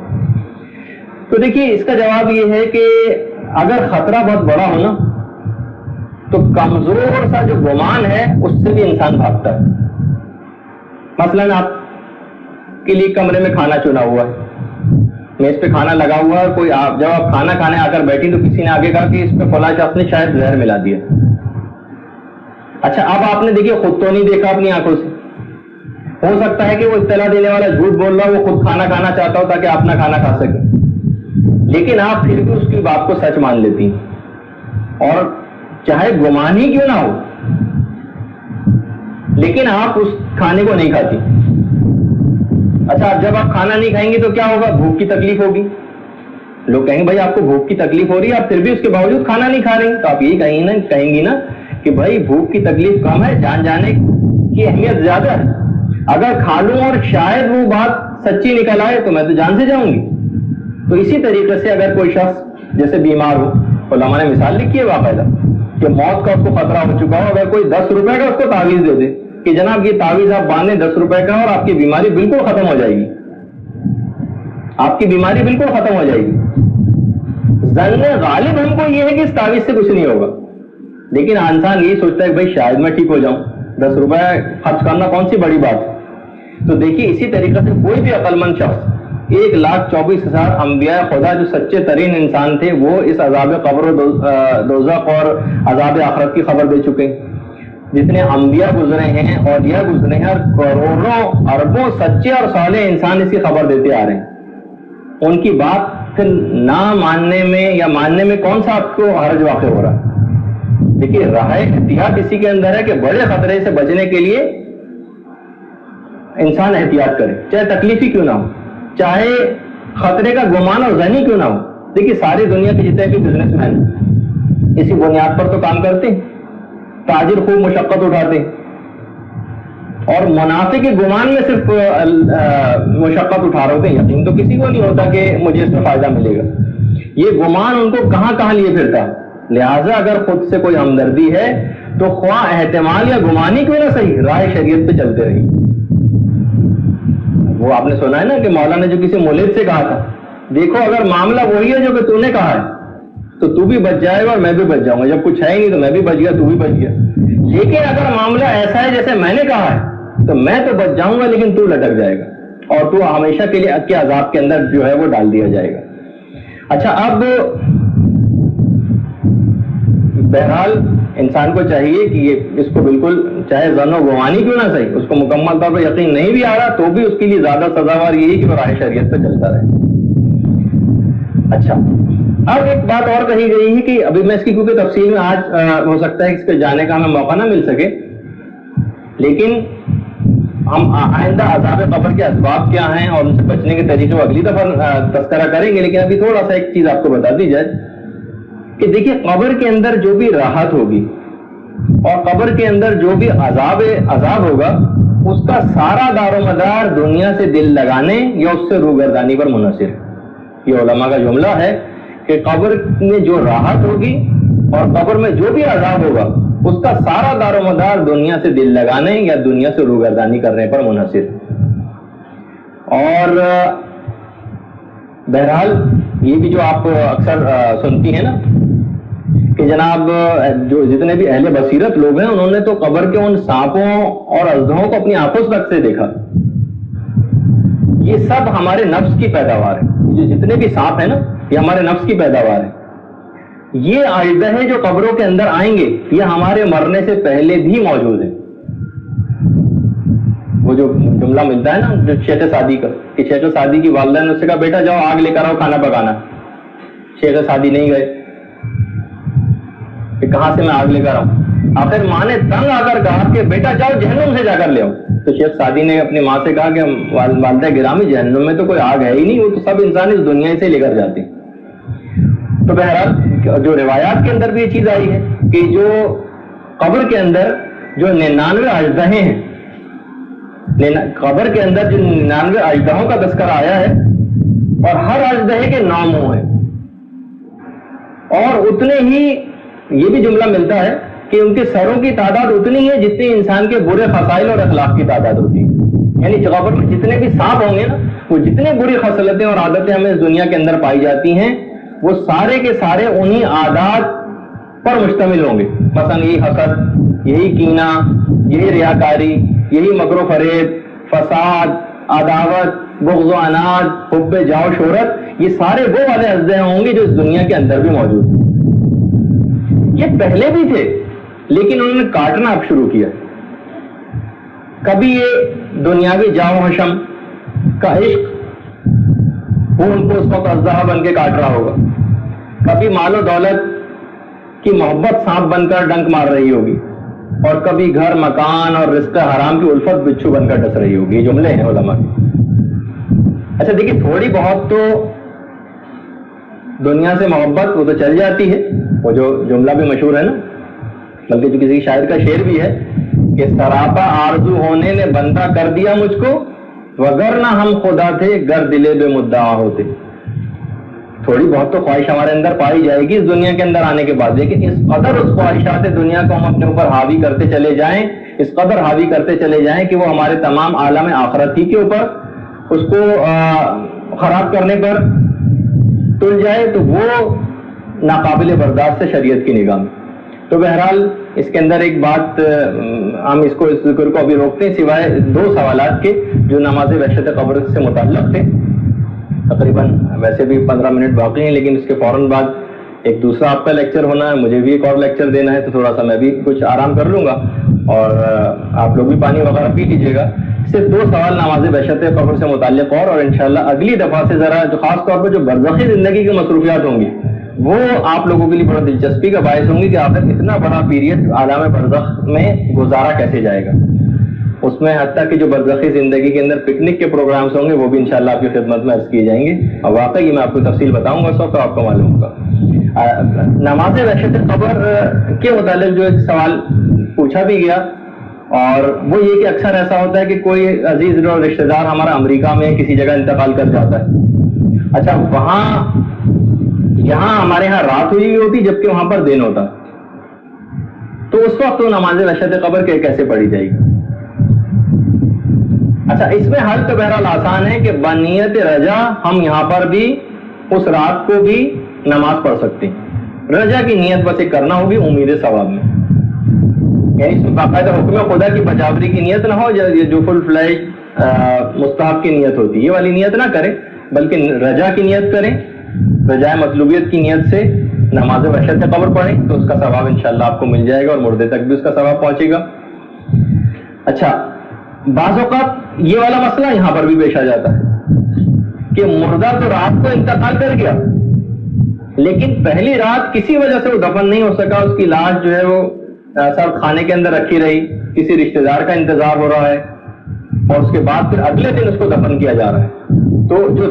تو دیکھیے اس کا جواب یہ ہے کہ اگر خطرہ بہت بڑا ہو نا تو کمزور سا جو گمان ہے اس سے بھی انسان بھاگتا ہے. مثلاً آپ کے لیے کمرے میں کھانا چنا ہوا ہے, میز پہ کھانا لگا ہوا ہے, کوئی جب آپ کھانا کھانے آ کر بیٹھی تو کسی نے آگے کہا کہ اس پہ فلاں شخص نے شاید زہر ملا دیا. اچھا اب آپ نے دیکھیے خود تو نہیں دیکھا اپنی آنکھوں سے, ہو سکتا ہے کہ وہ اطلاع دینے والا جھوٹ بول رہا ہو, وہ خود کھانا کھانا چاہتا ہو تاکہ آپ نہ کھانا کھا سکیں, لیکن آپ پھر بھی اس کی بات کو سچ مان لیتی ہیں اور چاہے گمان ہی کیوں نہ ہو لیکن آپ اس کھانے کو نہیں کھاتی. اچھا جب آپ کھانا نہیں کھائیں گی تو کیا ہوگا؟ بھوک کی تکلیف ہوگی. لوگ کہیں گے بھائی آپ کو بھوک کی تکلیف ہو رہی ہے, آپ پھر بھی اس کے باوجود کھانا نہیں کھا رہی, تو آپ یہی کہیں گی نا کہ بھائی بھوک کی تکلیف کم ہے, جان جانے کی اہمیت زیادہ ہے. اگر کھا لوں اور شاید وہ بات سچی نکل آئے تو میں تو جان سے جاؤں گی. تو اسی طریقے سے اگر کوئی شخص جیسے بیمار ہو, علماء نے مثال لکھی ہے باقاعدہ کہ موت کا اس کو خطرہ ہو چکا ہو, اگر کوئی 10 روپے کا اس کو تعویذ دے دے کہ جناب یہ تعویذ آپ باندھیں 10 روپے کا اور آپ کی بیماری بالکل ختم ہو جائے گی, آپ کی بیماری بالکل ختم ہو جائے گی. ظن غالب ہم کو یہ ہے کہ اس تعویذ سے کچھ نہیں ہوگا, لیکن انسان یہی سوچتا ہے کہ بھائی شاید میں ٹھیک ہو جاؤں, 10 روپے خرچ کرنا کون سی بڑی بات ہے. تو دیکھیے اسی طریقے سے کوئی بھی عقل مند شخص 1,24,000 انبیاء خدا جو سچے ترین انسان تھے وہ اس عذاب قبر و دوزخ اور عذاب آخرت کی خبر دے چکے. جتنے انبیاء گزرے ہیں اور یہ گزرے ہیں, کروڑوں اربوں سچے اور صالح انسان اس کی خبر دیتے آ رہے ہیں. ان کی بات پھر نہ ماننے میں یا ماننے میں کون سا آپ کو حرج واقع ہو رہا ہے؟ دیکھیے راہ احتیاط اسی کے اندر ہے کہ بڑے خطرے سے بچنے کے لیے انسان احتیاط کرے, چاہے تکلیف ہی کیوں نہ ہو, چاہے خطرے کا گمان اور ذہنی کیوں نہ ہو. دیکھیے ساری دنیا کے جتنے بھی بزنس مین اسی بنیاد پر تو کام کرتے ہیں, تاجر خوب مشقت اٹھاتے ہیں اور منافع کے گمان میں صرف مشقت اٹھا رہے ہوتے ہیں. یقین تو کسی کو نہیں ہوتا کہ مجھے اس میں فائدہ ملے گا, یہ گمان ان کو کہاں کہاں لیے پھرتا. لہٰذا اگر خود سے کوئی ہمدردی ہے تو خواہ احتمال یا گمانی کیوں نہ صحیح راہ شریعت پہ چلتے رہی. وہ آپ نے سنا ہے نا کہ مولا نے جو کسی مولد سے کہا تھا, دیکھو اگر معاملہ وہی ہے جو کہ تو نے کہا ہے تو تو بھی بچ جائے گا اور میں بھی بچ جاؤں گا, جب کچھ ہے ہی نہیں تو میں بھی بچ گیا تو بھی بچ گیا. لیکن اگر معاملہ ایسا ہے جیسے میں نے کہا ہے تو میں تو بچ جاؤں گا لیکن تو لٹک جائے گا اور تو ہمیشہ کے لیے کے عذاب کے اندر جو ہے وہ ڈال دیا جائے گا. اچھا اب بہرحال انسان کو چاہیے کہ یہ اس کو بالکل چاہے ظن و گمانی کیوں نہ صحیح, اس کو مکمل طور پر یقین نہیں بھی آ رہا تو بھی اس کے لیے زیادہ سزاوار یہی کہ وہ راہ شریعت پہ چلتا رہے. اچھا اب ایک بات اور کہی گئی ہے کہ ابھی میں اس کی کیونکہ تفصیل میں آج ہو سکتا ہے اس پہ جانے کا ہمیں موقع نہ مل سکے, لیکن ہم آئندہ عذاب قبر کے اسباب کیا ہیں اور ان سے بچنے کے طریقے کو اگلی دفعہ تذکرہ کریں گے. لیکن ابھی تھوڑا سا ایک چیز آپ کو بتا دی جائے کہ دیکھیے قبر کے اندر جو بھی راحت ہوگی اور قبر کے اندر جو بھی عذاب ہوگا اس کا سارا دار و مدار دنیا سے دل لگانے یا اس سے روگردانی پر منحصر ہے. یہ علماء کا جملہ ہے کہ قبر میں جو راحت ہوگی اور قبر میں جو بھی عذاب ہوگا اس کا سارا دار و مدار دنیا سے دل لگانے یا دنیا سے روگردانی کرنے پر منحصر. اور بہرحال یہ بھی جو آپ اکثر سنتی ہیں نا کہ جناب جو جتنے بھی اہل بصیرت لوگ ہیں انہوں نے تو قبر کے ان سانپوں اور اژدہوں کو اپنی آنکھوں سے دیکھا. یہ سب ہمارے نفس کی پیداوار ہے, جتنے بھی سانپ ہیں نا یہ ہمارے نفس کی پیداوار ہے. یہ اژدہے جو قبروں کے اندر آئیں گے یہ ہمارے مرنے سے پہلے بھی موجود ہیں. وہ جو جملہ ملتا ہے نا جو شیخ سعدی کا کہ شیخ سعدی کی والدہ نے اس سے کہا بیٹا جاؤ آگ لے کر آؤ کھانا پکانا. شیخ سعدی نہیں گئے کہ کہاں سے میں آگ لے کر آؤں. آخر ماں نے تنگ آ کر کہا کہ بیٹا جاؤ جہنم سے جا کر لے آؤ. تو شیخ سعدی نے اپنی ماں سے کہا کہ والدہ گرامی جہنم میں تو کوئی آگ ہے ہی نہیں, وہ تو سب انسان اس دنیا سے لے کر جاتے ہیں. تو بہرحال جو روایات کے اندر بھی یہ چیز آئی ہے کہ جو قبر کے اندر جو 99 اژدہیں ہیں، قبر کے اندر جو 99 اژدہوں کا تذکرہ آیا ہے، اور ہر اژدہے کے 9 منہ ہیں، اور اتنے ہی یہ بھی جملہ ملتا ہے کہ ان کے سروں کی تعداد اتنی ہے جتنی انسان کے برے خصائل اور اخلاق کی تعداد ہوتی ہے. یعنی قبر میں جتنے بھی سانپ ہوں گے نا، وہ جتنے بری خصلتیں اور عادتیں ہمیں اس دنیا کے اندر پائی جاتی ہیں، وہ سارے کے سارے انہی عادات پر مشتمل ہوں گے. مثلا یہی حسد، یہی کینہ، یہی ریاکاری، یہی مکر و فریب، فساد، عداوت، بغض و عناد، حب جاہ و شہرت، یہ سارے وہ والے اژدہے ہوں گے جو اس دنیا کے اندر بھی موجود ہیں. یہ پہلے بھی تھے لیکن انہوں نے کاٹنا اب شروع کیا. کبھی یہ دنیاوی جاہ و حشم کا عشق وہ ان کو اس وقت اژدہا بن کے کاٹ رہا ہوگا، کبھی مال و دولت کی محبت سانپ بن کر ڈنک مار رہی ہوگی، اور کبھی گھر مکان اور رزق حرام کی الفت بچھو بن کر ڈس رہی ہوگی. یہ جملے ہیں علماء کے. اچھا دیکھیے، تھوڑی بہت تو دنیا سے محبت وہ تو چل جاتی ہے. وہ جو جملہ بھی مشہور ہے نا، بلکہ جو کسی شاعر کا شعر بھی ہے کہ سراپا آرزو ہونے نے بندہ کر دیا مجھ کو، وگرنہ ہم خدا تھے گر دلے بے مدعا ہوتے. تھوڑی بہت تو خواہش ہمارے اندر پائی جائے گی اس دنیا کے اندر آنے کے بعد، لیکن اس قدر اس خواہشات دنیا کو ہم اپنے اوپر حاوی کرتے چلے جائیں، اس قدر حاوی کرتے چلے جائیں کہ وہ ہمارے تمام عالم آخرت ہی کے اوپر اس کو خراب کرنے پر تل جائے، تو وہ ناقابل برداشت ہے شریعت کی نگاہ میں. تو بہرحال اس کے اندر ایک بات، ہم اس ذکر کو ابھی روکتے ہیں سوائے 2 سوالات کے جو نماز وحشت قبر سے متعلق تھے. تقریباً ویسے بھی 15 منٹ باقی ہیں، لیکن اس کے فوراً بعد ایک دوسرا آپ کا لیکچر ہونا ہے، مجھے بھی ایک اور لیکچر دینا ہے، تو تھوڑا سا میں بھی کچھ آرام کر لوں گا اور آپ لوگ بھی پانی وغیرہ پی لیجیے گا. صرف 2 سوال نماز وحشت قبر سے متعلق اور انشاءاللہ اگلی دفعہ سے ذرا جو خاص طور پر جو برزخی زندگی کی مصروفیات ہوں گی وہ آپ لوگوں کے لیے بڑا دلچسپی کا باعث ہوں گی کہ آخر اتنا بڑا پیریڈ عالم برزخ میں گزارا کیسے جائے گا. اس میں حتیٰ کہ جو برزخی زندگی کے اندر پکنک کے پروگرامز ہوں گے وہ بھی انشاءاللہ آپ کی خدمت میں عرض کیے جائیں گے، اور واقعی میں آپ کو تفصیل بتاؤں گا اس وقت آپ کو معلوم ہوگا. نماز وحشت قبر کے متعلق جو ایک سوال پوچھا بھی گیا، اور وہ یہ کہ اکثر ایسا ہوتا ہے کہ کوئی عزیز اور رشتہ دار ہمارا امریکہ میں کسی جگہ انتقال کر جاتا ہے. اچھا، یہاں ہمارے ہاں رات ہوئی ہوتی جبکہ وہاں پر دن ہوتا، تو اس وقت وہ نماز وحشت قبر کیسے پڑھی جائے گی؟ اچھا، اس میں حل تو بہرحال آسان ہے کہ بنیت رجا ہم یہاں پر بھی اس رات کو بھی نماز پڑھ سکتے ہیں. رجا کی نیت بس ایک کرنا ہوگی امید ثواب میں، یعنی اس میں باقاعدہ حکم خدا کی بجاوری کی نیت نہ ہو، جو فل فلیج مستحب کی نیت ہوتی ہے، یہ والی نیت نہ کریں، بلکہ رجا کی نیت کریں. رجائے مطلوبیت کی نیت سے نماز وحشت قبر پڑھیں تو اس کا ثواب انشاءاللہ آپ کو مل جائے گا، اور مردے تک بھی اس کا ثواب پہنچے گا. اچھا، بعض اوقات یہ والا مسئلہ یہاں پر بھی پیش آ جاتا ہے کہ مردہ تو رات کو انتقال کر گیا، لیکن پہلی رات کسی وجہ سے وہ دفن نہیں ہو سکا، اس کی لاش جو ہے وہ سب خانے کے اندر رکھی رہی، کسی رشتہ دار کا انتظار ہو رہا ہے، اور اس کے بعد پھر اگلے دن اس کو دفن کیا جا رہا ہے. تو جو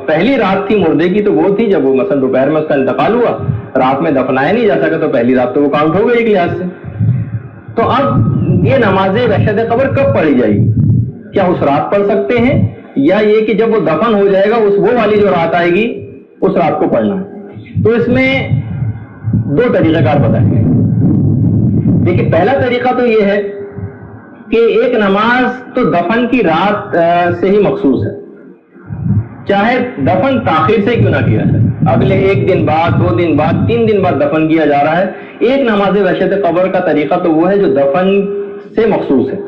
پہلی رات تھی مردے کی تو وہ تھی جب وہ مثلا دوپہر میں اس کا انتقال ہوا، رات میں دفنایا نہیں جا سکا، تو پہلی رات تو وہ کاؤنٹ ہو گئی ایک لحاظ سے. تو اب یہ نماز وحشت قبر کب پڑھی جائے گی؟ کیا اس رات پڑھ سکتے ہیں، یا یہ کہ جب وہ دفن ہو جائے گا وہ والی جو رات آئے گی اس رات کو پڑھنا ہے؟ تو اس میں 2 طریقہ کار بتائیں گے. دیکھیے، پہلا طریقہ تو یہ ہے کہ ایک نماز تو دفن کی رات سے ہی مخصوص ہے، چاہے دفن تاخیر سے کیوں نہ کیا جائے، اگلے 1 دن بعد، 2 دن بعد، 3 دن بعد دفن کیا جا رہا ہے. ایک نماز وحشت قبر کا طریقہ تو وہ ہے جو دفن سے مخصوص ہے.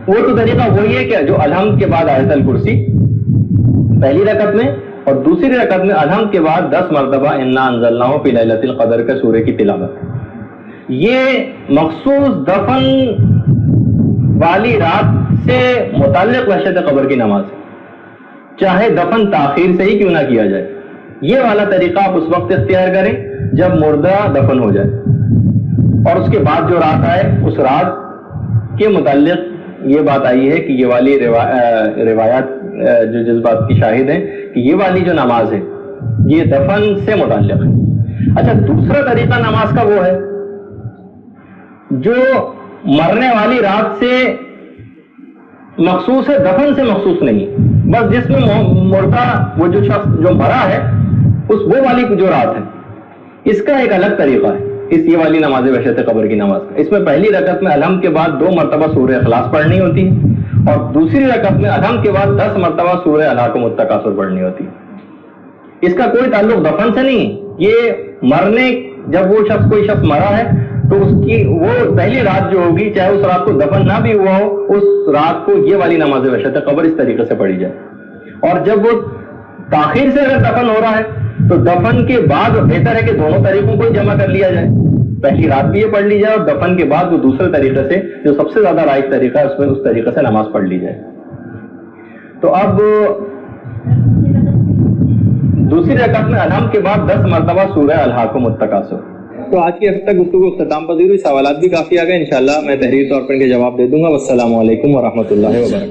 وہ تو طریقہ وہی ہے کہ جو الحمد کے بعد آیت الکرسی پہلی رکعت میں، اور دوسری رکعت میں الحمد کے بعد 10 مرتبہ انا انزلناہ فی لیلۃ القدر کا سورہ کی تلاوت. یہ مخصوص دفن والی رات سے متعلق وحشت قبر کی نماز ہے، چاہے دفن تاخیر سے ہی کیوں نہ کیا جائے. یہ والا طریقہ آپ اس وقت اختیار کریں جب مردہ دفن ہو جائے، اور اس کے بعد جو رات آئے اس رات کے متعلق یہ بات آئی ہے کہ یہ والی روایات جو جس بات کی شاہد ہیں کہ یہ والی جو نماز ہے یہ دفن سے متعلق ہے۔ اچھا، دوسرا طریقہ نماز کا وہ ہے جو مرنے والی رات سے مخصوص ہے، دفن سے مخصوص نہیں، بس جس میں مردہ وہ جو شخص جو مرا ہے اس وہ والی جو رات ہے، اس کا ایک الگ طریقہ ہے، اس یہ والی نماز وحشت قبر کی نماز کا۔ اس میں پہلی رکعت میں الحمد کے بعد 2 مرتبہ سورہ اخلاص پڑھنی ہوتی ہے، اور دوسری رکعت میں الحمد کے بعد 10 مرتبہ سورہ الہاکم التکاثر پڑھنی ہوتی ہے۔ اس کا کوئی تعلق دفن سے نہیں، یہ مرنے، جب وہ شخص کوئی شخص مرا ہے تو اس کی وہ پہلی رات جو ہوگی، چاہے اس رات کو دفن نہ بھی ہوا ہو، اس رات کو یہ والی نماز وحشت قبر اس طریقے سے پڑھی جائے۔ اور جب وہ تاخیر سے اگر دفن ہو رہا ہے تو دفن کے بعد بہتر ہے کہ دونوں طریقوں کو جمع کر لیا جائے، پہلی رات بھی یہ پڑھ لی جائے اور دفن کے بعد وہ دوسرے طریقے سے جو سب سے زیادہ رائج طریقہ ہے اس میں اس طریقے سے نماز پڑھ لی جائے۔ تو اب دوسری رکعت میں الحمد کے بعد 10 مرتبہ سورہ الہاکم التکاثر۔ تو آج کی ہفتہ گفتگو اختتام پذیر ہوئی، سوالات بھی کافی آ گئے، انشاءاللہ میں تحریر طور پر ان کے جواب دے دوں گا۔ والسلام علیکم ورحمۃ اللہ وبرکاتہ۔